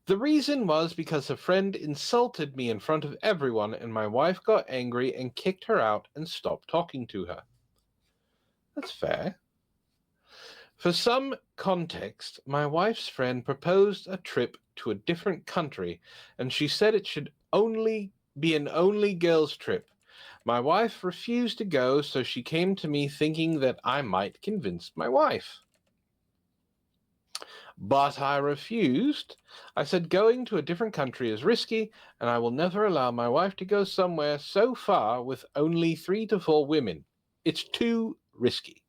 The reason was because her friend insulted me in front of everyone, and my wife got angry and kicked her out and stopped talking to her. That's fair. For some context, my wife's friend proposed a trip to a different country, and she said it should only be an only girls' trip. My wife refused to go, so she came to me thinking that I might convince my wife. But I refused. I said going to a different country is risky, and I will never allow my wife to go somewhere so far with only 3 to 4 women. It's too risky.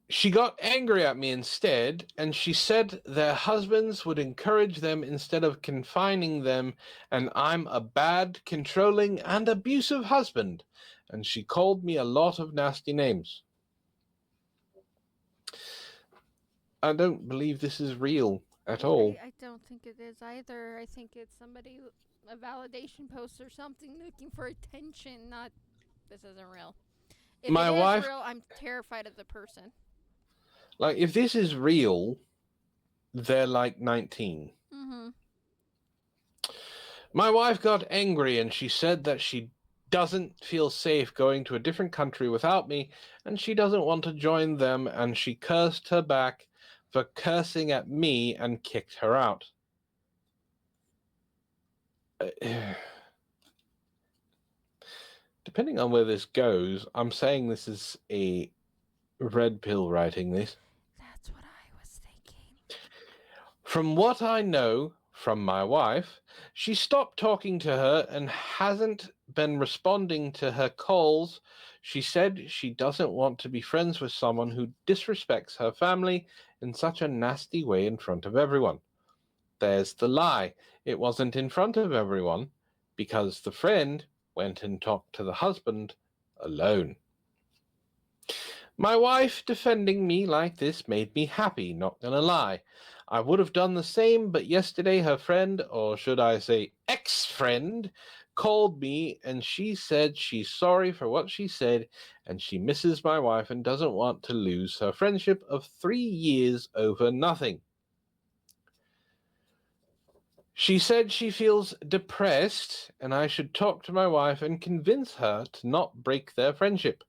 She got angry at me instead, and she said their husbands would encourage them instead of confining them, and I'm a bad, controlling, and abusive husband. And she called me a lot of nasty names. I don't believe this is real at all. I don't think it is either. I think it's somebody, a validation post or something looking for attention, not this isn't real. If My it is wife- real, I'm terrified of the person. Like, if this is real, they're like 19. Mm-hmm. My wife got angry, and she said that she doesn't feel safe going to a different country without me, and she doesn't want to join them, and she cursed her back for cursing at me and kicked her out. Depending on where this goes, I'm saying this is a red pill writing this. That's what I was thinking. From what I know from my wife, she stopped talking to her and hasn't been responding to her calls. She said she doesn't want to be friends with someone who disrespects her family in such a nasty way in front of everyone. There's the lie. It wasn't in front of everyone because the friend went and talked to the husband alone. My wife defending me like this made me happy, not gonna lie. I would have done the same, but yesterday her friend, or should I say ex-friend, called me and she said she's sorry for what she said and she misses my wife and doesn't want to lose her friendship of 3 years over nothing. She said she feels depressed and I should talk to my wife and convince her to not break their friendship.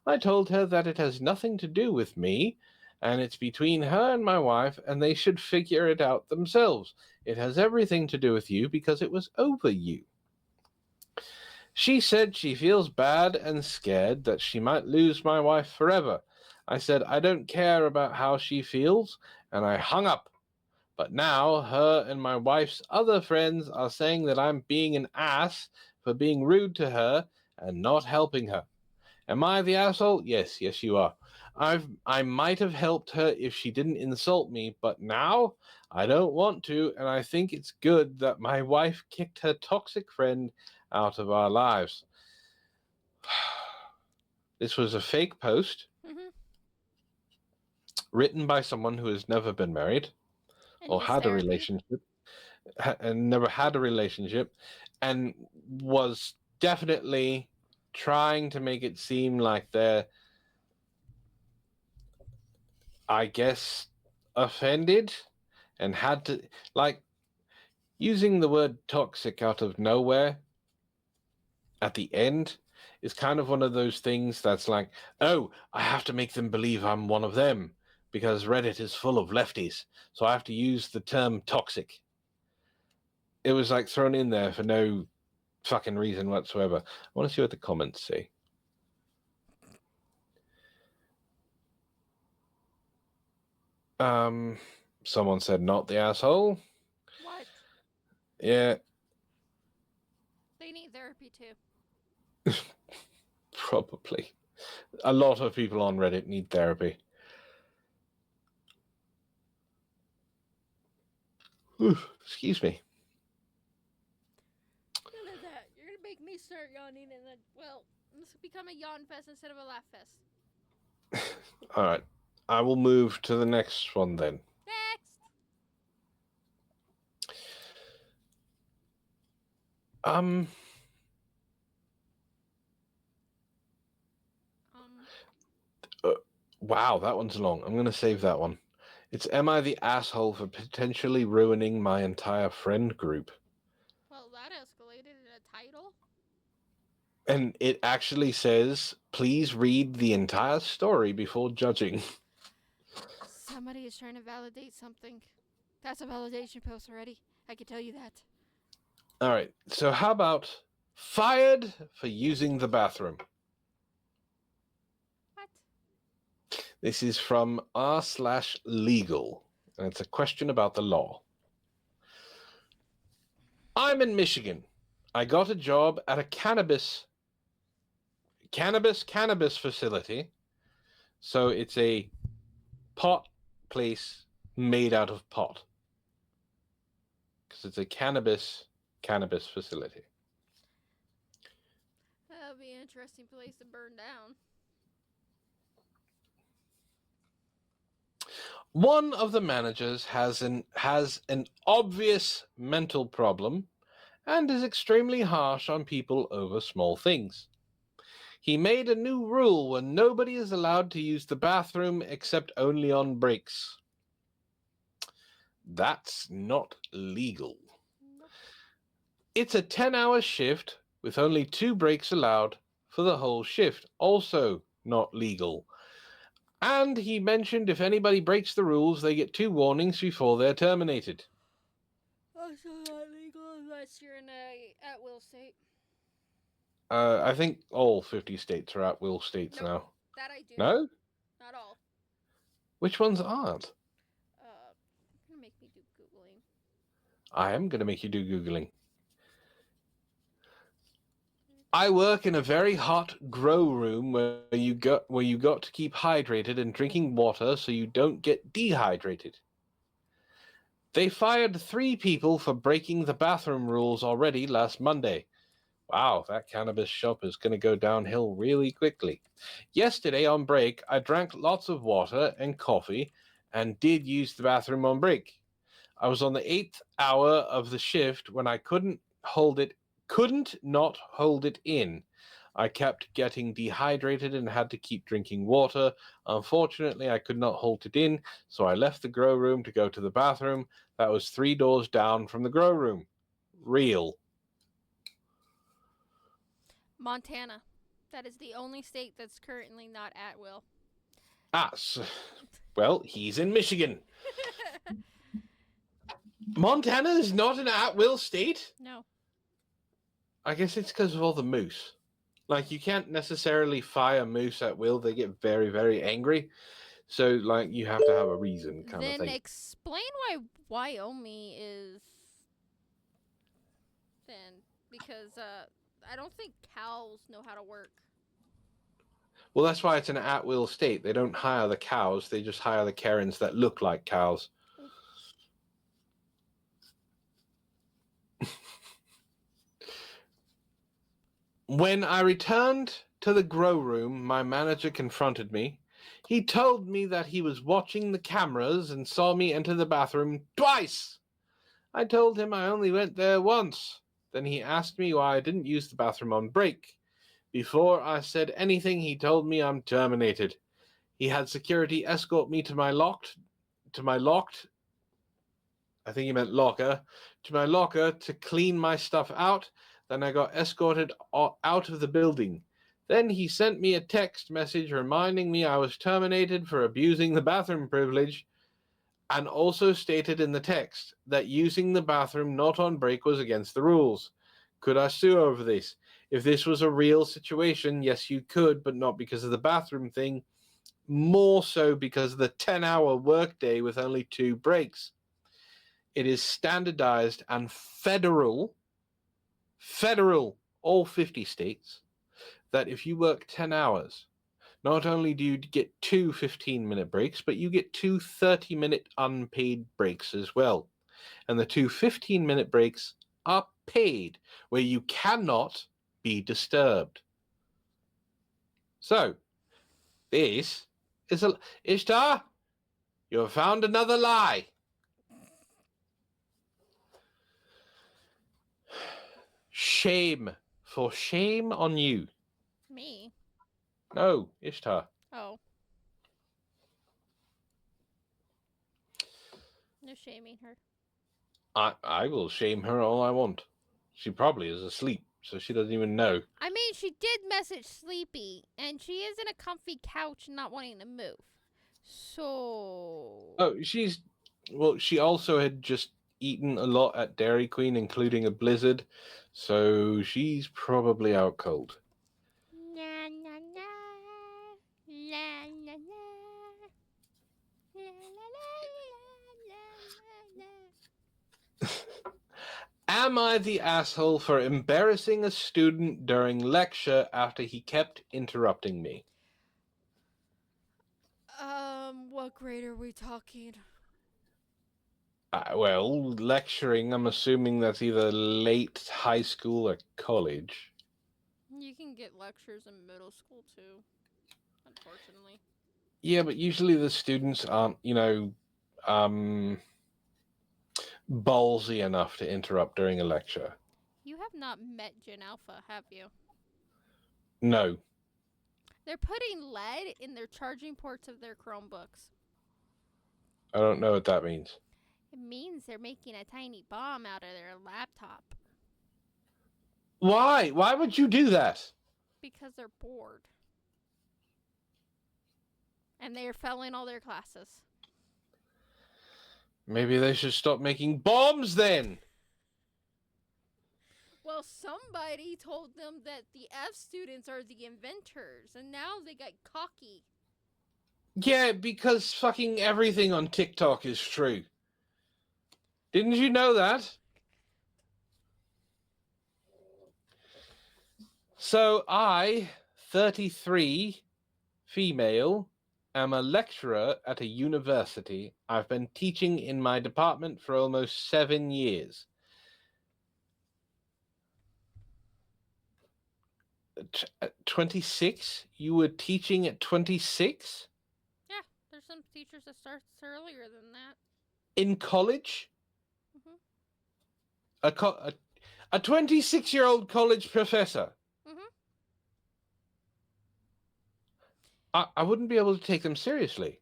I told her that it has nothing to do with me and it's between her and my wife, and they should figure it out themselves. It has everything to do with you because it was over you. She said she feels bad and scared that she might lose my wife forever. I said I don't care about how she feels, and I hung up. But now her and my wife's other friends are saying that I'm being an ass for being rude to her and not helping her. Am I the asshole? Yes, you are. I might have helped her if she didn't insult me, but now I don't want to, and I think it's good that my wife kicked her toxic friend out of our lives. This was a fake post Mm-hmm. written by someone who has never been married And or needs had a therapy. relationship and never had a relationship, and was definitely trying to make it seem like they're, I guess, offended, and had to, like, using the word toxic out of nowhere at the end is kind of one of those things that's like, oh, I have to make them believe I'm one of them because Reddit is full of lefties, so I have to use the term toxic. It was like thrown in there for no fucking reason whatsoever. I want to see what the comments say. Someone said not the asshole. What? Yeah, They need therapy too. probably. A lot of people on Reddit need therapy. Excuse me. None of that. You're gonna make me start yawning, and then, well, this will become a yawn fest instead of a laugh fest. All right. I will move to the next one then. Next. Um, wow, that one's long. I'm going to save that one. It's Am I the asshole for potentially ruining my entire friend group? Well, that escalated in a title. And it actually says, please read the entire story before judging. Somebody is trying to validate something. That's a validation post already. I can tell you that. All right. So how about fired for using the bathroom? What? This is from r/legal, and it's a question about the law. I'm in Michigan. I got a job at a cannabis facility. So it's a pot place made out of pot. Because it's a cannabis facility. That would be an interesting place to burn down. One of the managers has an obvious mental problem and is extremely harsh on people over small things. He made a new rule where nobody is allowed to use the bathroom except only on breaks. That's not legal. Nope. It's a 10-hour shift with only 2 breaks allowed for the whole shift. Also not legal. And he mentioned if anybody breaks the rules, they get 2 warnings before they're terminated. Also not legal unless you're in a at-will state. I think all 50 states are at-will states Nope. now. That I do. No? Not all. Which ones aren't? Gonna make me do Googling. I am going to make you do Googling. I work in a very hot grow room where you got to keep hydrated and drinking water so you don't get dehydrated. They fired 3 people for breaking the bathroom rules already last Monday. Wow, that cannabis shop is going to go downhill really quickly. Yesterday on break, I drank lots of water and coffee and did use the bathroom on break. I was on the 8th hour of the shift when I couldn't not hold it in. I kept getting dehydrated and had to keep drinking water. Unfortunately, I could not hold it in, so I left the grow room to go to the bathroom. That was 3 doors down from the grow room. Real. Montana. That is the only state that's currently not at will. Ah, Well, he's in Michigan. Montana is not an at-will state? No. I guess it's because of all the moose. Like, you can't necessarily fire moose at will. They get very, very angry. So, like, you have to have a reason kind of Then thing. explain why Wyoming is then, because I don't think cows know how to work. Well, that's why it's an at-will state. They don't hire the cows. They just hire the Karens that look like cows. When I returned to the grow room, my manager confronted me. He told me that he was watching the cameras and saw me enter the bathroom twice. I told him I only went there once. Then he asked me why I didn't use the bathroom on break. Before I said anything, he told me I'm terminated. He had security escort me to my locked, I think he meant locker, to my locker to clean my stuff out. Then I got escorted out of the building. Then he sent me a text message reminding me I was terminated for abusing the bathroom privilege, and also stated in the text that using the bathroom not on break was against the rules. Could I sue over this? If this was a real situation, yes, you could, but not because of the bathroom thing. More so because of the 10-hour workday with only 2 breaks. It is standardized and federal, all 50 states, that if you work 10 hours, not only do you get 2 15-minute breaks, but you get 2 30-minute unpaid breaks as well. And the 2 15-minute breaks are paid, where you cannot be disturbed. So, this is a... Ishtar, you have found another lie. Shame. For shame on you. Me? No, Ishtar. Oh. No shaming her. I will shame her all I want. She probably is asleep, so she doesn't even know. I mean, she did message Sleepy, and she is in a comfy couch not wanting to move. So... Oh, she also had just eaten a lot at Dairy Queen, including a blizzard, so she's probably out cold. Na, na, na. La, la, la. La, la, la, la, la, la. Am I the asshole for embarrassing a student during lecture after he kept interrupting me? What grade are we talking? Well, lecturing, I'm assuming that's either late high school or college. You can get lectures in middle school too, unfortunately. Yeah, but usually the students aren't, ballsy enough to interrupt during a lecture. You have not met Gen Alpha, have you? No. They're putting lead in their charging ports of their Chromebooks. I don't know what that means. It means they're making a tiny bomb out of their laptop. Why? Why would you do that? Because they're bored. And they're failing all their classes. Maybe they should stop making bombs then. Well, somebody told them that the F students are the inventors, and now they got cocky. Yeah, because fucking everything on TikTok is true. Didn't you know that? So I, 33, female, am a lecturer at a university. I've been teaching in my department for almost 7 years. 26? You were teaching at 26? Yeah, there's some teachers that starts earlier than that. In college? Mm-hmm. A 26-year-old college professor? Mm-hmm. I wouldn't be able to take them seriously.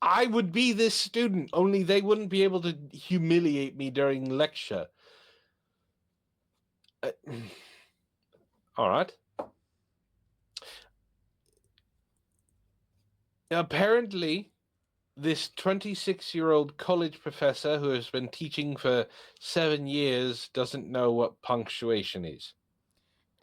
I would be this student, only they wouldn't be able to humiliate me during lecture. All right. Apparently, this 26-year-old college professor who has been teaching for 7 years doesn't know what punctuation is.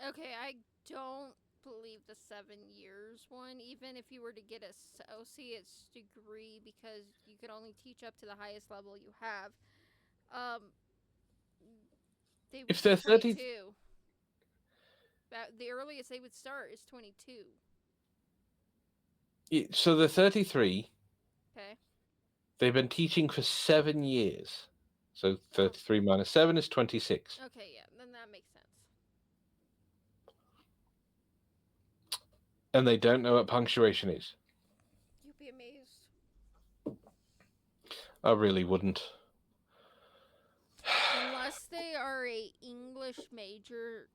Okay, I don't believe the 7 years one, even if you were to get a associate's degree, because you could only teach up to the highest level you have. Um, they would If say they're 30, 22. The earliest they would start is 22. so they're 33. Okay. They've been teaching for 7 years. So 33 minus 7 is 26. Okay, yeah, then that makes sense. And they don't know what punctuation is. You'd be amazed. I really wouldn't. Unless they are a English major,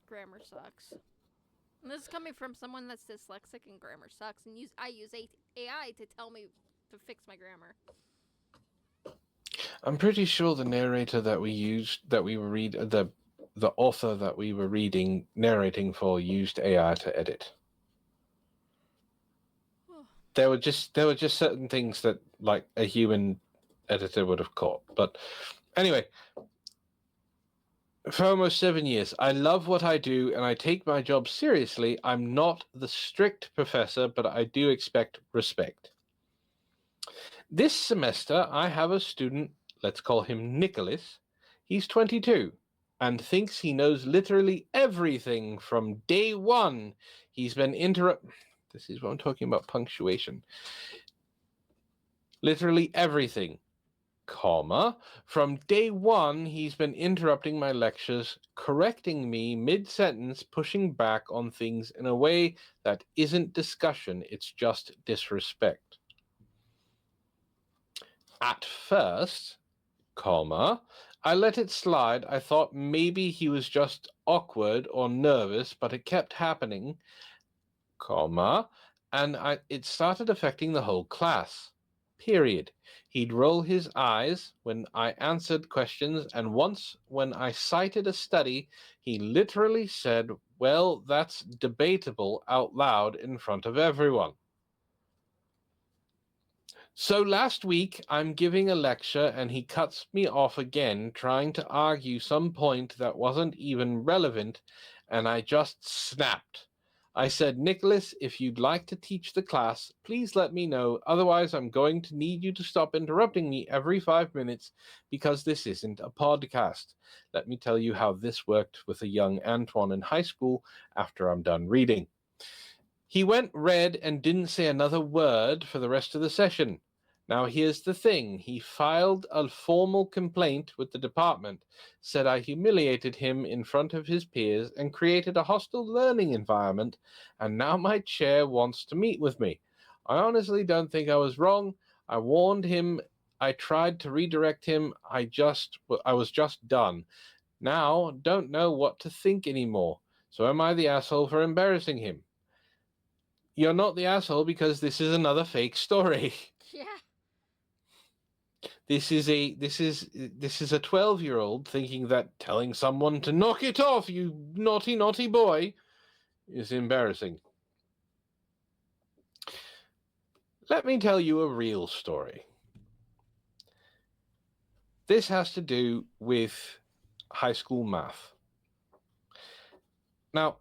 grammar sucks. And this is coming from someone that's dyslexic and grammar sucks, and I use AI to tell me to fix my grammar. I'm pretty sure the narrator that we were the author that we were narrating for used AI to edit. There were just certain things that like a human editor would have caught. But anyway, for almost 7 years, I love what I do and I take my job seriously. I'm not the strict professor, but I do expect respect. This semester, I have a student, let's call him Nicholas. He's 22 and thinks he knows literally everything from day one. He's been This is what I'm talking about, punctuation. Literally everything, comma. From day one, he's been interrupting my lectures, correcting me mid-sentence, pushing back on things in a way that isn't discussion, it's just disrespect. At first, comma, I let it slide. I thought maybe he was just awkward or nervous, but it kept happening, comma, and it started affecting the whole class. Period. He'd roll his eyes when I answered questions, and once when I cited a study, he literally said, "Well, that's debatable," out loud in front of everyone. So last week, I'm giving a lecture and he cuts me off again, trying to argue some point that wasn't even relevant, and I just snapped. I said, "Nicholas, if you'd like to teach the class, please let me know. Otherwise, I'm going to need you to stop interrupting me every 5 minutes because this isn't a podcast." Let me tell you how this worked with a young Antwon in high school after I'm done reading. He went red and didn't say another word for the rest of the session. Now, here's the thing. He filed a formal complaint with the department, said I humiliated him in front of his peers and created a hostile learning environment, and now my chair wants to meet with me. I honestly don't think I was wrong. I warned him. I tried to redirect him. I was just done. Now, don't know what to think anymore. So am I the asshole for embarrassing him? You're not the asshole because this is another fake story. Yeah. This is a 12-year-old thinking that telling someone to knock it off, you naughty, naughty boy, is embarrassing. Let me tell you a real story. This has to do with high school math. Now,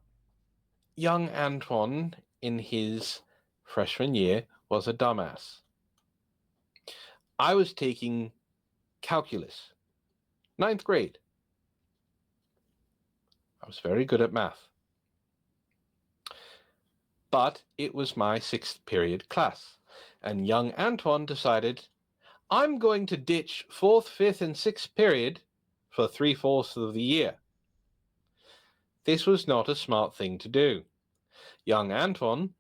young Antwon in his freshman year was a dumbass. I was taking calculus, 9th grade. I was very good at math. But it was my 6th period class, and young Antwon decided, I'm going to ditch 4th, 5th, and 6th period for 3/4 of the year. This was not a smart thing to do. Young Antwon,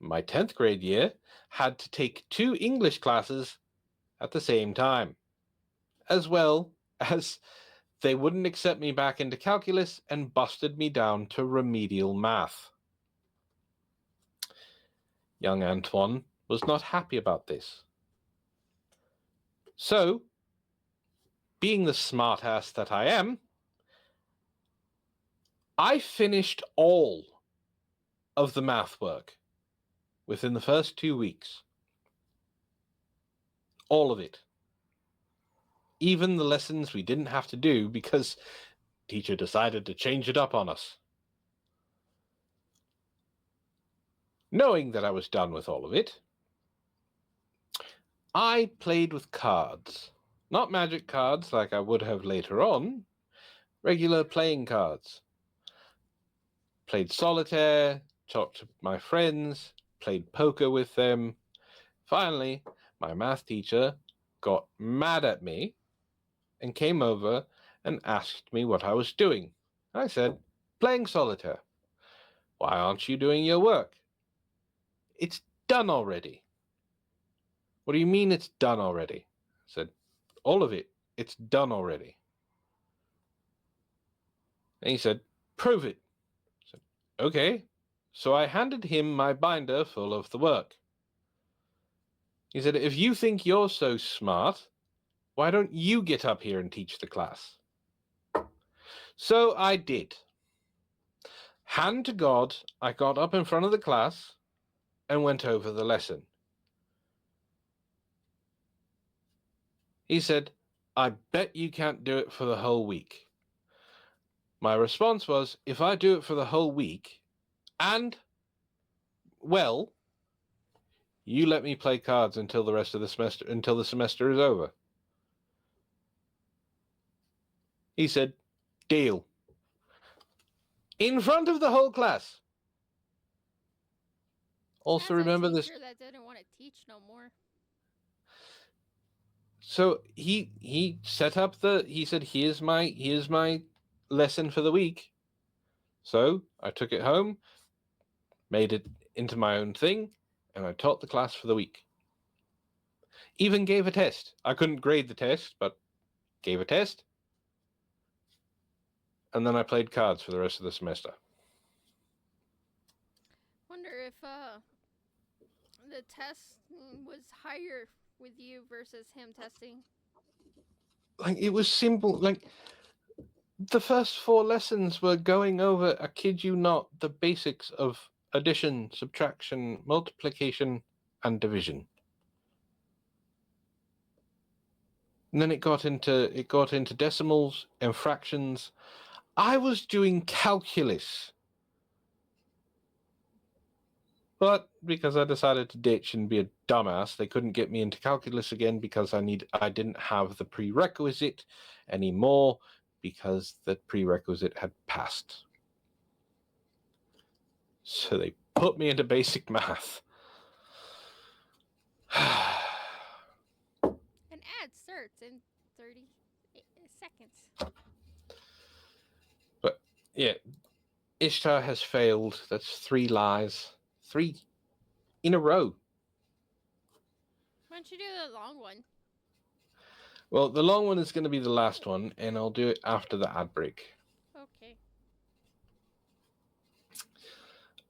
my 10th grade year, had to take 2 English classes at the same time, as well as they wouldn't accept me back into calculus and busted me down to remedial math. Young Antwon was not happy about this. So, being the smartass that I am, I finished all of the math work. within the first 2 weeks. All of it. Even the lessons we didn't have to do because teacher decided to change it up on us. Knowing that I was done with all of it, I played with cards. Not magic cards like I would have later on, regular playing cards. Played solitaire, talked to my friends, played poker with them. Finally, my math teacher got mad at me and came over and asked me what I was doing. I said, playing solitaire. Why aren't you doing your work? It's done already. What do you mean it's done already? I said, all of it. It's done already. And he said, prove it. I said, okay. So I handed him my binder full of the work. He said, if you think you're so smart, why don't you get up here and teach the class? So I did. Hand to God, I got up in front of the class and went over the lesson. He said, I bet you can't do it for the whole week. My response was, if I do it for the whole week, and, well, you let me play cards until the rest of the semester, until the semester is over. He said, deal. In front of the whole class. Also As remember a this. teacher that didn't want to teach no more. So he set up he said, here's my lesson for the week. So I took it home, made it into my own thing, and I taught the class for the week. Even gave a test. I couldn't grade the test, but gave a test. And then I played cards for the rest of the semester. Wonder if the test was higher with you versus him testing. Like, it was simple. Like, the first 4 lessons were going over, I kid you not, the basics of addition, subtraction, multiplication, and division. And then it got into decimals and fractions. I was doing calculus. But because I decided to ditch and be a dumbass, they couldn't get me into calculus again because I didn't have the prerequisite anymore because the prerequisite had passed. So they put me into basic math. And ad starts in 30 seconds. But yeah, Ishtar has failed. That's 3 lies. 3 in a row. Why don't you do the long one? Well, the long one is going to be the last one, and I'll do it after the ad break. Okay.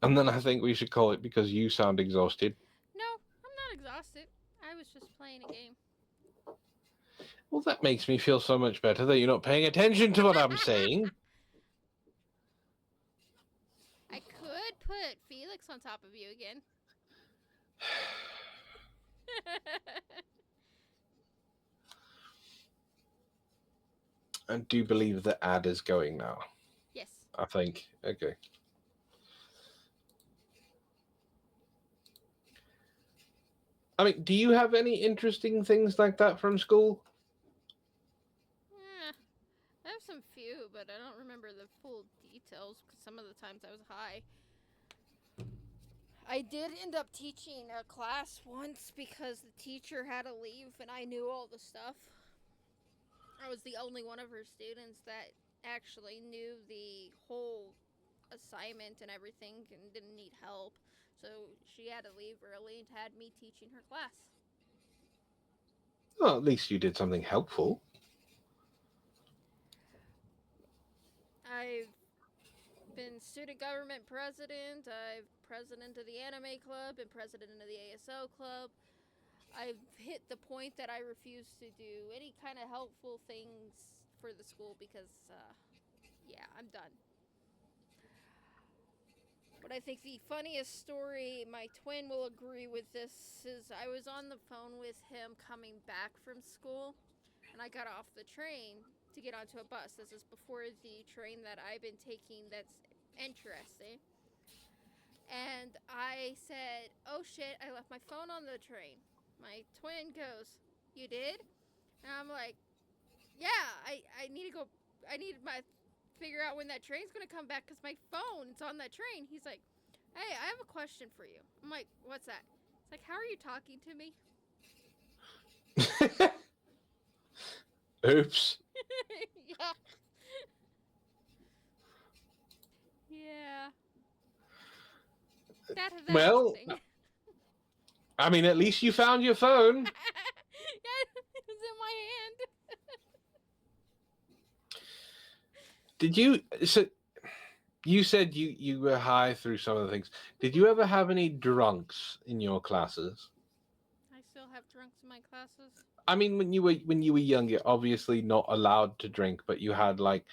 And then I think we should call it because you sound exhausted. No, I'm not exhausted. I was just playing a game. Well, that makes me feel so much better that you're not paying attention to what I'm saying. I could put Felix on top of you again. I do believe the ad is going now. Yes. I think. Okay. I mean, do you have any interesting things like that from school? I have some few, but I don't remember the full details because some of the times I was high. I did end up teaching a class once because the teacher had to leave and I knew all the stuff. I was the only one of her students that actually knew the whole assignment and everything and didn't need help. So she had to leave early and had me teaching her class. Well, at least you did something helpful. I've been student government president, I've president of the anime club, and president of the ASO club. I've hit the point that I refuse to do any kind of helpful things for the school because, yeah, I'm done. But I think the funniest story, my twin will agree with this, is I was on the phone with him coming back from school, and I got off the train to get onto a bus. This is before the train that I've been taking that's interesting. And I said, oh shit, I left my phone on the train. My twin goes, you did? And I'm like, yeah, I need to go, I need my, figure out when that train's gonna come back because my phone's on that train. He's like, hey, I have a question for you. I'm like, what's that? It's like, how are you talking to me? Oops. Yeah. Yeah. That was Well, interesting. I mean, at least you found your phone. Yeah, it was in my hand. Did you? So you said you were high through some of the things. Did you ever have any drunks in your classes? I still have drunks in my classes. I mean, when you were younger, obviously not allowed to drink, but you had like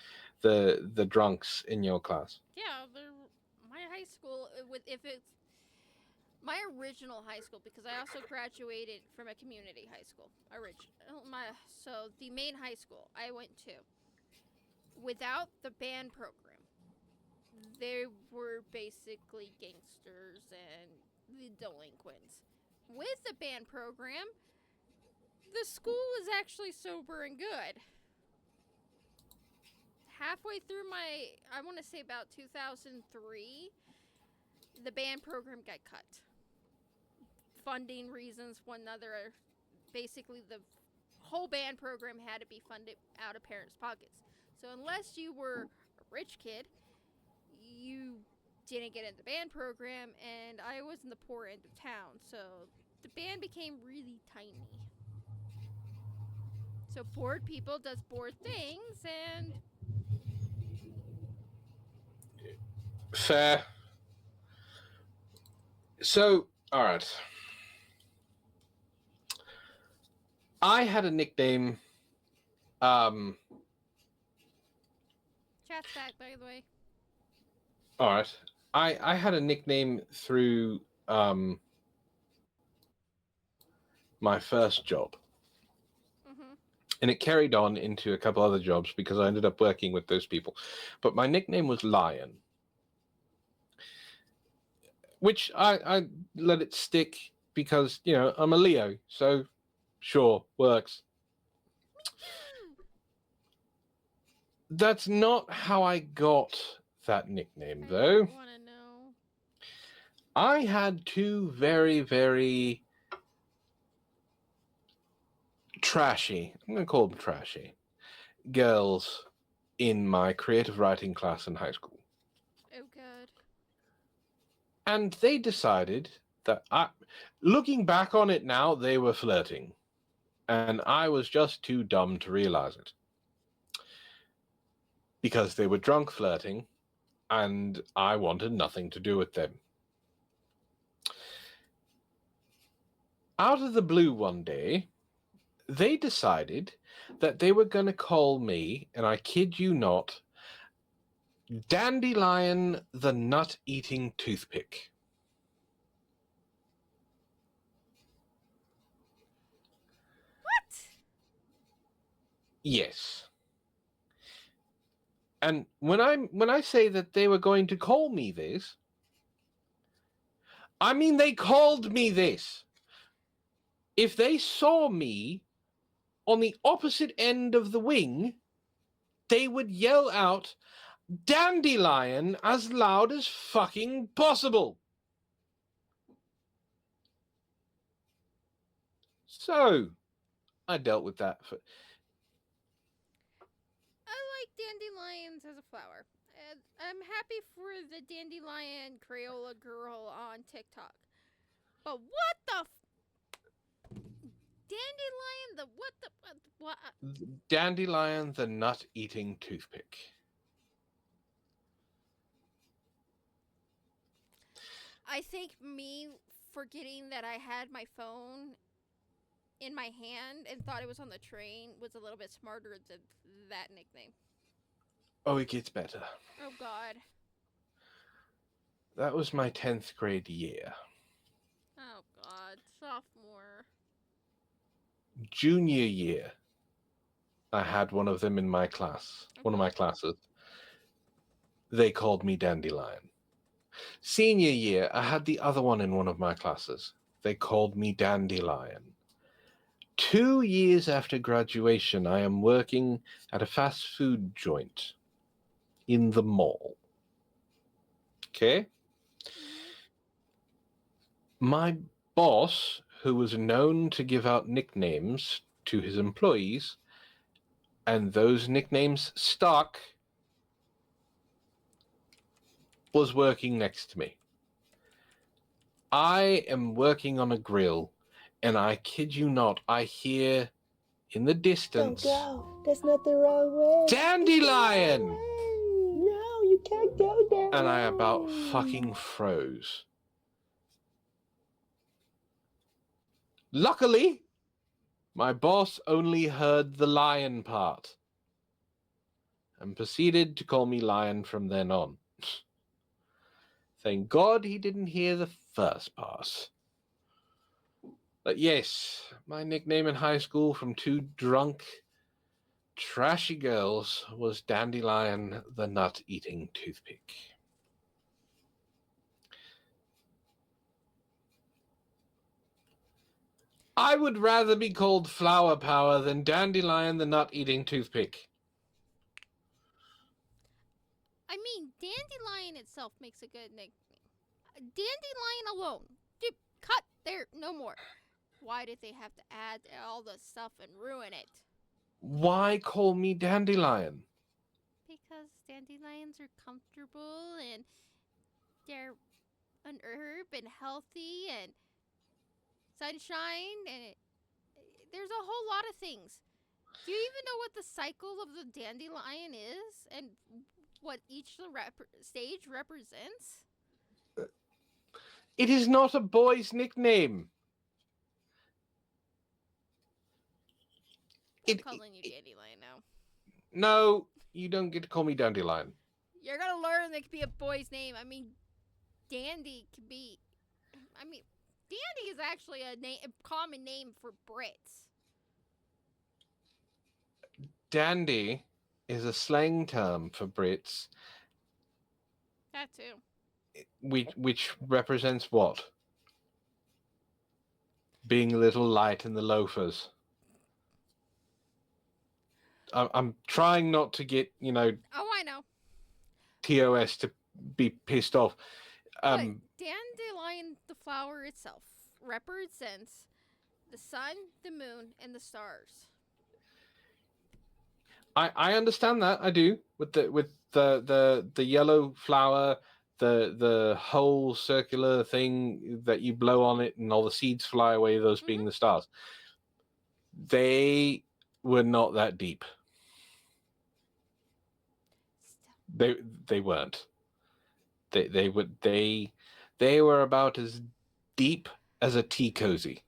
the drunks in your class. Yeah, my high school with if it's my original high school because I also graduated from a community high school. So the main high school I went to without the band program, they were basically gangsters and the delinquents. With the band program, the school was actually sober and good. Halfway through I want to say about 2003, the band program got cut. Funding reasons, one other. Basically, the whole band program had to be funded out of parents' pockets. So unless you were a rich kid, you didn't get in the band program, and I was in the poor end of town, so the band became really tiny. So bored people does bored things, and Fair. So, all right. I had a nickname. chat's back, by the way. All right. I had a nickname through my first job, Mm-hmm. and it carried on into a couple other jobs because I ended up working with those people. But my nickname was Lion, which I let it stick because I'm a Leo, so sure, works. That's not how I got that nickname, though. I want to know. I had two very, very trashy, I'm going to call them trashy, girls in my creative writing class in high school. Oh, God. And they decided that, looking back on it now, they were flirting. And I was just too dumb to realize it. Because they were drunk flirting, and I wanted nothing to do with them. Out of the blue one day, they decided that they were going to call me, and I kid you not, Dandelion the Nut-Eating Toothpick. What? Yes. And when I say that they were going to call me this, I mean they called me this. If they saw me on the opposite end of the wing, they would yell out Dandelion as loud as fucking possible. So, I dealt with that. I like dandelions as a flower. I'm happy for the dandelion Crayola girl on TikTok. But what the dandelion? The what the what? Dandelion the Nut-Eating Toothpick. I think me forgetting that I had my phone in my hand and thought it was on the train was a little bit smarter than that nickname. Oh, it gets better. Oh, God. That was my 10th grade year. Oh God, sophomore. Junior year, I had one of them in my class, one of my Okay. classes. They called me Dandelion. Senior year, I had the other one in one of my classes. They called me Dandelion. 2 years after graduation, I am working at a fast food joint in the mall. Okay? Mhm. My boss, who was known to give out nicknames to his employees, and those nicknames stuck, was working next to me. I am working on a grill, and I kid you not, I hear in the Don't distance, go. That's not the wrong way. Dandelion! No, you can't go that And I way. about fucking froze. Luckily, my boss only heard the lion part and proceeded to call me Lion from then on. Thank God he didn't hear the first part. But yes, my nickname in high school from two drunk, trashy girls was Dandelion the Nut-Eating Toothpick. I would rather be called Flower Power than Dandelion the Nut-Eating Toothpick. I mean, Dandelion itself makes a good nickname. Dandelion alone, dude, cut there, no more. Why did they have to add all the stuff and ruin it? Why call me Dandelion? Because dandelions are comfortable and they're an herb and healthy and sunshine and there's a whole lot of things. Do you even know what the cycle of the dandelion is and what each stage represents? It is not a boy's nickname. I'm It, calling you dandelion now. no, you don't get to call me Dandelion. You're gonna learn that it could be a boy's name. I mean, Dandy could be. I mean, Dandy is actually a common name for Brits. Dandy is a slang term for Brits, That too. which represents what? Being a little light in the loafers. I'm trying not to get, Oh, I know. TOS to be pissed off. But dandelion, the flower itself, represents the sun, the moon, and the stars. I understand that, I do, with the yellow flower, the whole circular thing that you blow on it and all the seeds fly away, those being the stars. They were not that deep. Still. They weren't. They were about as deep as a tea cozy.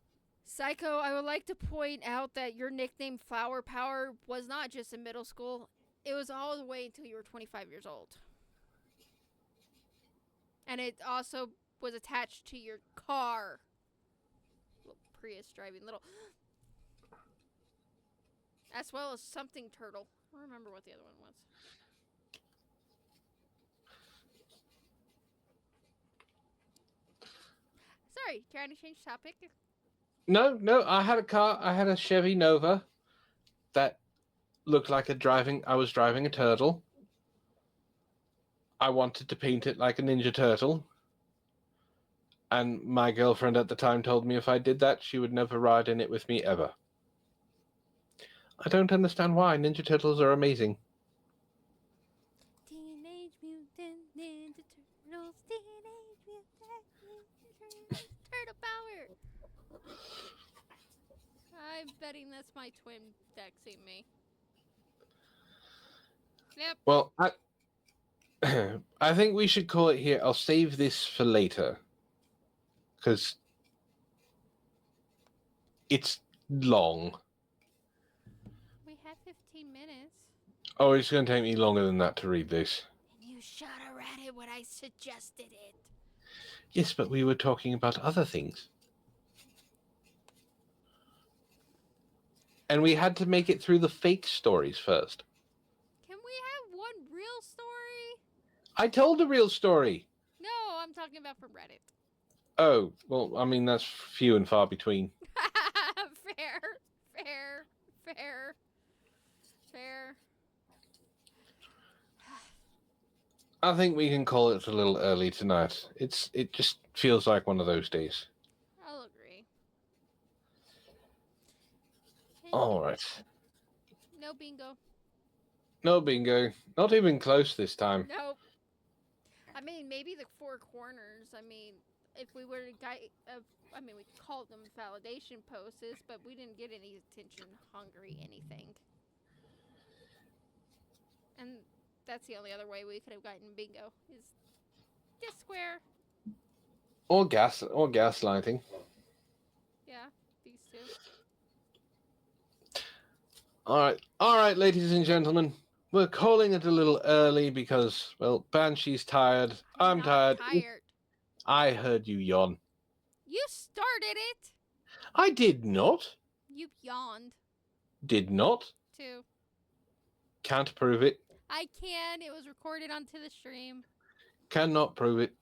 Psycho, I would like to point out that your nickname Flower Power was not just in middle school. It was all the way until you were 25 years old. And it also was attached to your car. Little Prius driving little. As well as something turtle. I don't remember what the other one was. Sorry, trying to change topic. No, I had a car. I had a Chevy Nova that looked like I was driving a turtle. I wanted to paint it like a Ninja Turtle. And my girlfriend at the time told me if I did that, she would never ride in it with me ever. I don't understand why. Ninja Turtles are amazing. Teenage Mutant Ninja Turtles. Teenage Mutant Ninja Turtles. Turtle power. I'm betting that's my twin texting me. Yep. Well, I think we should call it here. I'll save this for later. Because it's long. We have 15 minutes. Oh, it's going to take me longer than that to read this. And you should have read it when I suggested it. Yes, but we were talking about other things. And we had to make it through the fake stories first. Can we have one real story? I told a real story. No, I'm talking about from Reddit. Oh, well, I mean, that's few and far between. Fair, fair, fair, fair. I think we can call it a little early tonight. It just feels like one of those days. I'll agree. All right. No bingo. No bingo. Not even close this time. Nope. I mean, maybe the four corners. I mean, if we were to we called them validation poses, but we didn't get any attention hungry anything. And that's the only other way we could have gotten bingo is this square. Or gaslighting. Yeah, these two. All right, ladies and gentlemen. We're calling it a little early because, well, Banshee's tired. I'm not tired. I heard you yawn. You started it. I did not. You yawned. Did not. Too. Can't prove it. I can. It was recorded onto the stream. Cannot prove it.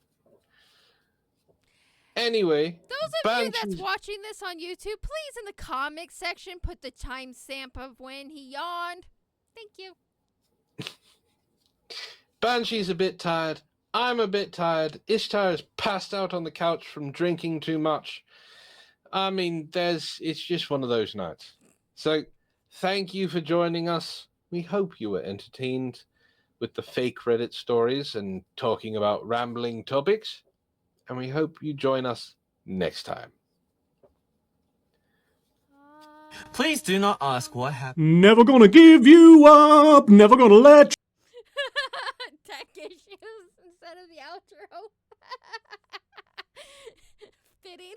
Anyway, those of you that's watching this on YouTube, please in the comments section put the timestamp of when he yawned. Thank you. Banshee's a bit tired. I'm a bit tired. Ishtar is passed out on the couch from drinking too much. I mean, it's just one of those nights. So, thank you for joining us. We hope you were entertained with the fake Reddit stories and talking about rambling topics. And we hope you join us next time. Please do not ask what happened. Never gonna give you up. Never gonna let Tech issues instead of the outro. Fitting.